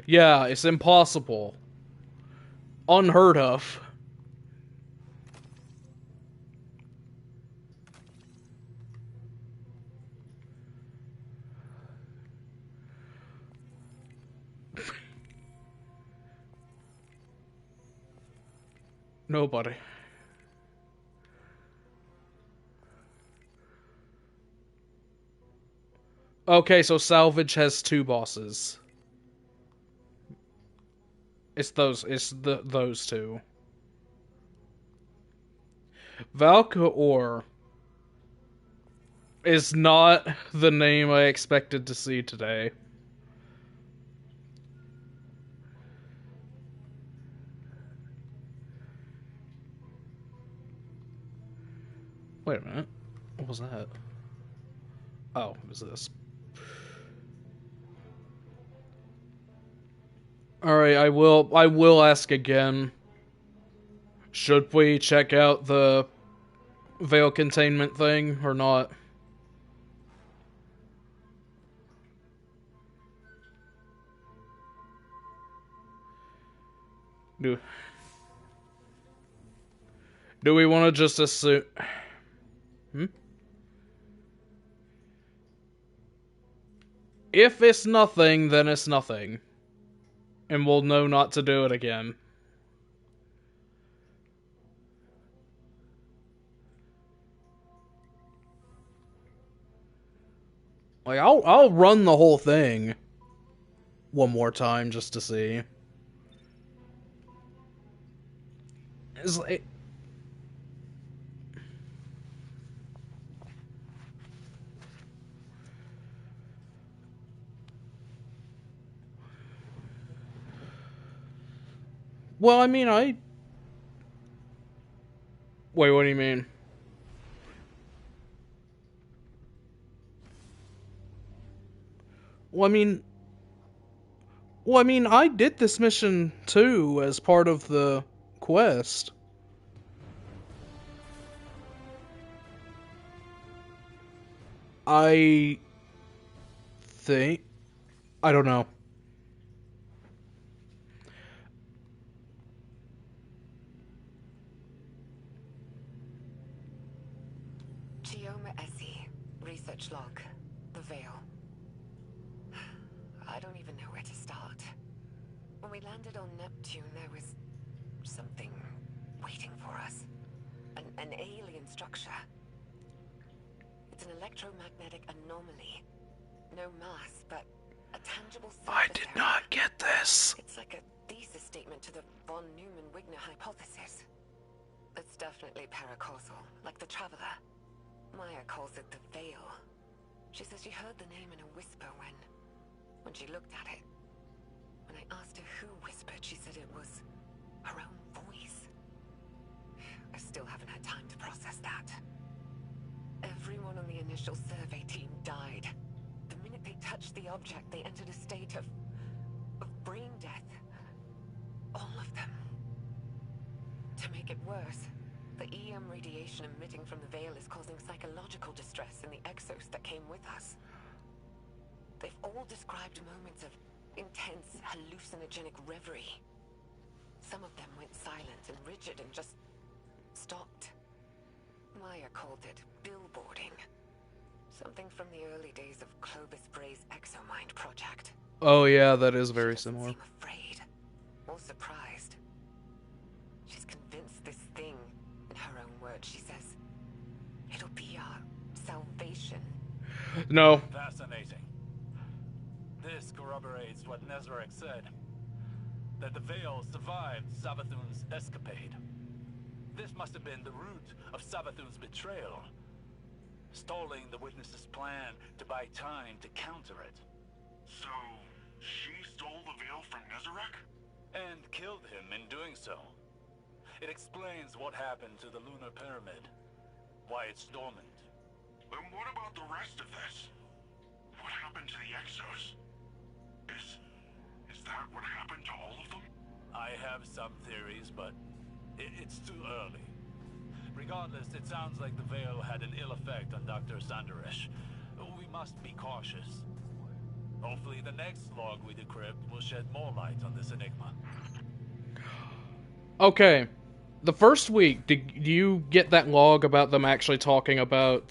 Yeah, it's impossible. Unheard of. Nobody. Okay, so salvage has two bosses. It's those two. Valkaor is not the name I expected to see today. Wait a minute. What was that? Oh, it was this. Alright, I will ask again. Should we check out the veil containment thing or not? Do we want to just assume... If it's nothing, then it's nothing. And we'll know not to do it again. Like, I'll run the whole thing one more time just to see. It's like... Well, I mean, Wait, what do you mean? Well, I mean, I did this mission too as part of the quest. I think... I don't know. Chioma Essie, research log. The Veil. I don't even know where to start. When we landed on Neptune, there was something waiting for us. An alien structure. It's an electromagnetic anomaly. No mass, but a tangible surface I did area. not get this. It's like a thesis statement to the von Neumann-Wigner hypothesis. It's definitely paracausal, like the Traveler. Maya calls it the Veil. She says she heard the name in a whisper when she looked at it. When I asked her who whispered, she said it was her own voice. I still haven't had time to process that. Everyone on the initial survey team died. The minute they touched the object, they entered a state of brain death. All of them. To make it worse, the EM radiation emitting from the Veil is causing psychological distress in the exos that came with us. They've all described moments of intense, hallucinogenic reverie. Some of them went silent and rigid and just stopped. Maya called it billboarding. Something from the early days of Clovis Bray's Exomind project. Oh yeah, that is very She doesn't similar. seem afraid or surprised. She's convinced this thing, in her own words, she says, it'll be our salvation. No. Fascinating. This corroborates what Nezarek said, that the Veil survived Savathun's escapade. This must have been the root of Savathun's betrayal, stalling the witness's plan to buy time to counter it. So, she stole the Veil from Nezarek? And killed him in doing so. It explains what happened to the lunar pyramid, why it's dormant. Then what about the rest of this? What happened to the Exos? Is that what happened to all of them? I have some theories, but it's too early. Regardless, it sounds like the Veil had an ill effect on Dr. Sanderesh. We must be cautious. Hopefully the next log we decrypt will shed more light on this enigma. Okay. The first week, did you get that log about them actually talking about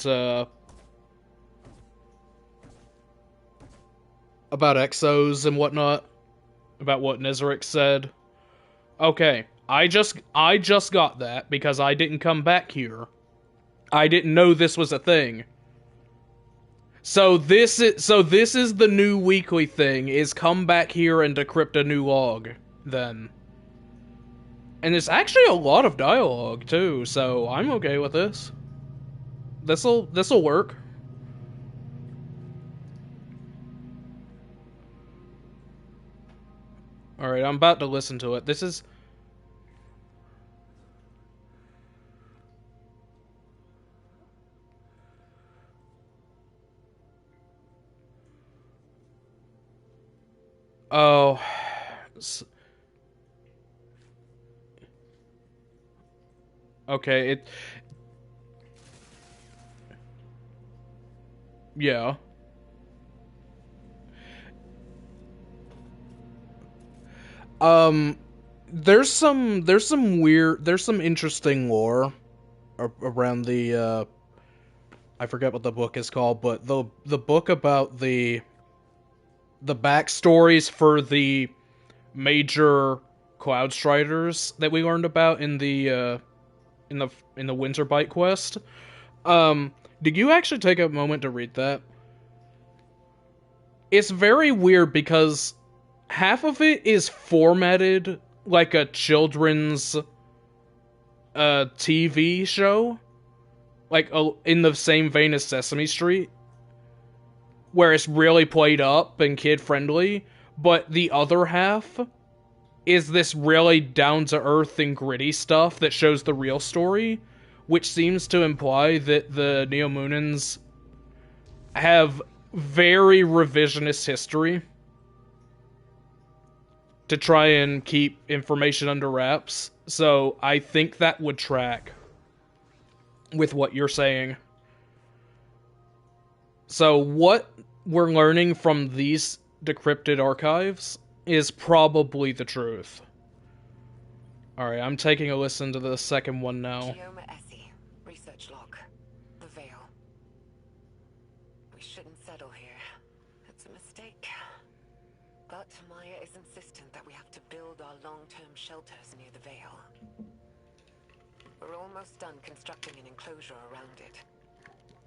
exos and whatnot? About what Nezarek said? Okay. I just got that because I didn't come back here. I didn't know this was a thing. So this is the new weekly thing, is come back here and decrypt a new log, then. And it's actually a lot of dialogue, too, so I'm okay with this. This'll work. Alright, I'm about to listen to it. This is... Oh... Okay, it... Yeah. There's some interesting lore around the, I forget what the book is called, but the book about the backstories for the major Cloud Striders that we learned about in the Winterbite quest. Did you actually take a moment to read that? It's very weird because half of it is formatted like a children's TV show, like in the same vein as Sesame Street, where it's really played up and kid-friendly, but the other half is this really down-to-earth and gritty stuff that shows the real story, which seems to imply that the Neomunans have very revisionist history to try and keep information under wraps. So I think that would track with what you're saying. So what we're learning from these decrypted archives is probably the truth. Alright, I'm taking a listen to the second one now. Gioma Essie, research log. The Veil. We shouldn't settle veil here. It's a mistake. But Maya is insistent that we have to build our long-term shelters near the veil. We're almost done constructing an enclosure around it.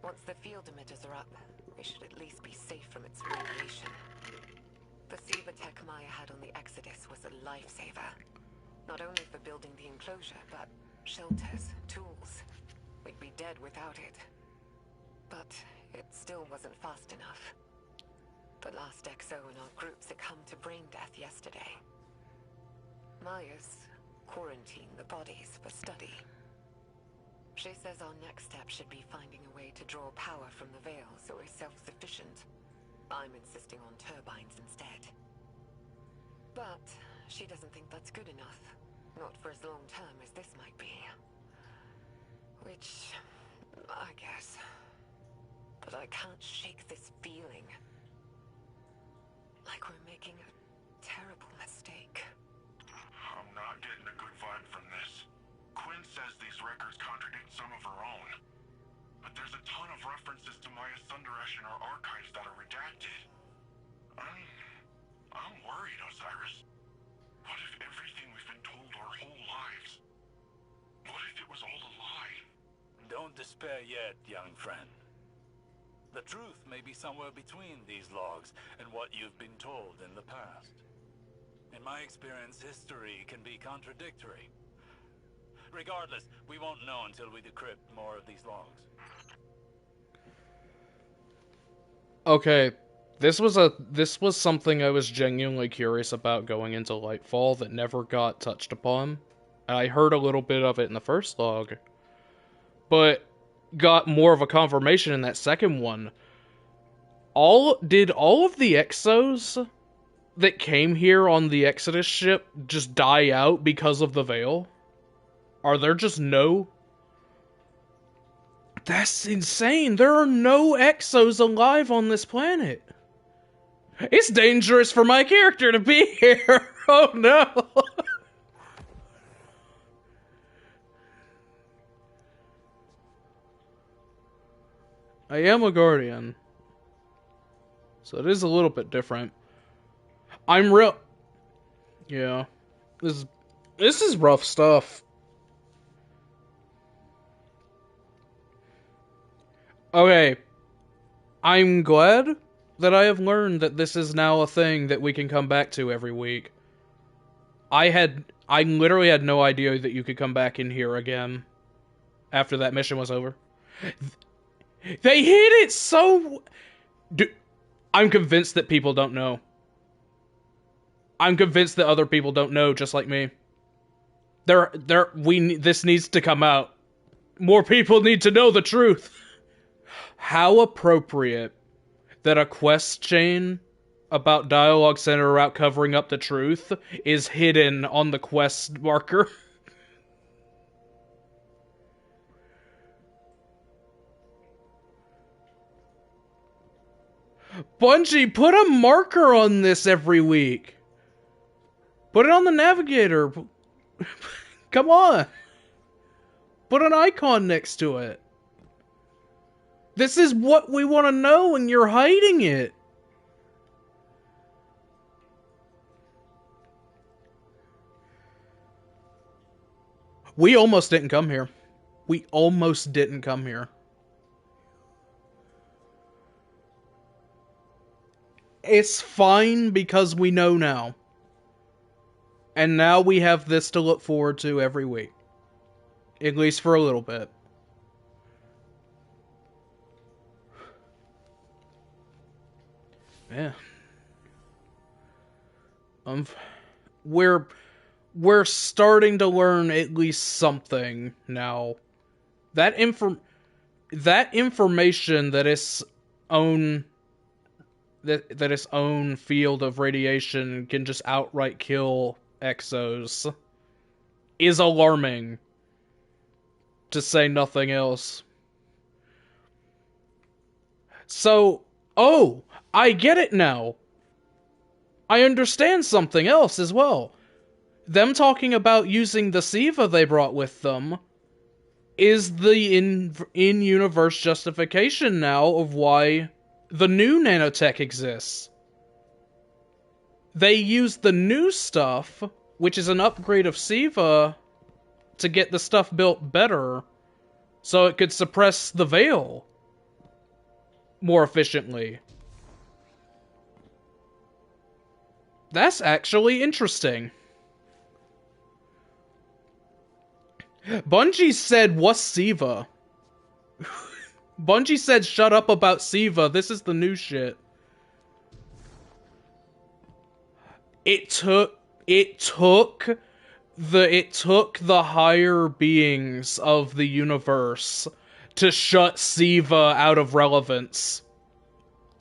Once the field emitters are up, we should at least be safe from its radiation. The Siva tech Maya had on the Exodus was a lifesaver. Not only for building the enclosure, but shelters, tools. We'd be dead without it. But it still wasn't fast enough. The last XO in our group succumbed to brain death yesterday. Maya's quarantined the bodies for study. She says our next step should be finding a way to draw power from the veil so we're self-sufficient. I'm insisting on turbines instead. But she doesn't think that's good enough. Not for as long term as this might be. Which, I guess. But I can't shake this feeling. Like we're making a terrible mistake. I'm not getting a good vibe from this. Quinn says these records contradict some of her own. But there's a ton of references to Maya Sundaresh in our archives that are redacted. I'm worried, Osiris. What if everything we've been told our whole lives? What if it was all a lie? Don't despair yet, young friend. The truth may be somewhere between these logs and what you've been told in the past. In my experience, history can be contradictory. Regardless, we won't know until we decrypt more of these logs. Okay, this was something I was genuinely curious about going into Lightfall that never got touched upon. And I heard a little bit of it in the first log, but got more of a confirmation in that second one. Did all of the Exos that came here on the Exodus ship just die out because of the veil? Are there just no? That's insane. There are no Exos alive on this planet. It's dangerous for my character to be here. Oh no. I am a guardian, so it is a little bit different. Yeah, this is rough stuff. Okay, I'm glad that I have learned that this is now a thing that we can come back to every week. I literally had no idea that you could come back in here again after that mission was over. They hid it so... I'm convinced that people don't know. I'm convinced that other people don't know, just like me. This needs to come out. More people need to know the truth. How appropriate that a quest chain about dialogue centered around covering up the truth is hidden on the quest marker. Bungie, put a marker on this every week. Put it on the navigator. Come on. Put an icon next to it. This is what we want to know and you're hiding it. We almost didn't come here. We almost didn't come here. It's fine because we know now. And now we have this to look forward to every week. At least for a little bit. Yeah. We're starting to learn at least something now. That information that its own field of radiation can just outright kill Exos is alarming, to say nothing else. So, oh, I get it now. I understand something else as well. Them talking about using the Siva they brought with them is the in-universe justification now of why the new nanotech exists. They use the new stuff, which is an upgrade of Siva, to get the stuff built better, so it could suppress the Veil more efficiently. That's actually interesting. Bungie said, what's Siva? Bungie said, shut up about Siva, this is the new shit. It took the higher beings of the universe to shut Siva out of relevance.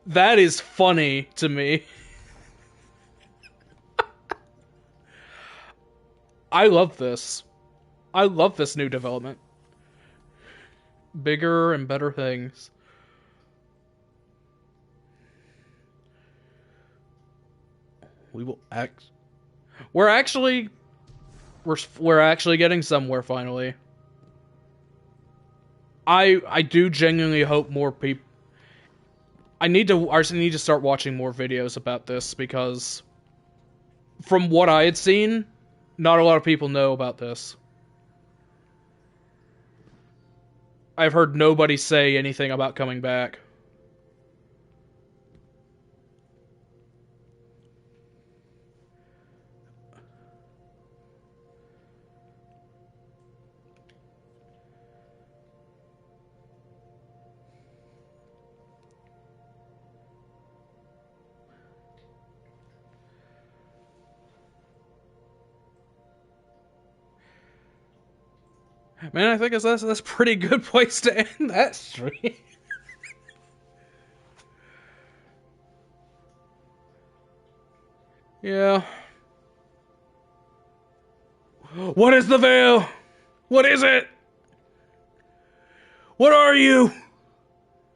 That is funny to me. I love this. I love this new development. Bigger and better things. We're actually getting somewhere finally. I do genuinely hope more people. I need to start watching more videos about this, because from what I had seen, not a lot of people know about this. I've heard nobody say anything about coming back. Man, I think that's a pretty good place to end that stream. Yeah. What is the Veil? What is it? What are you?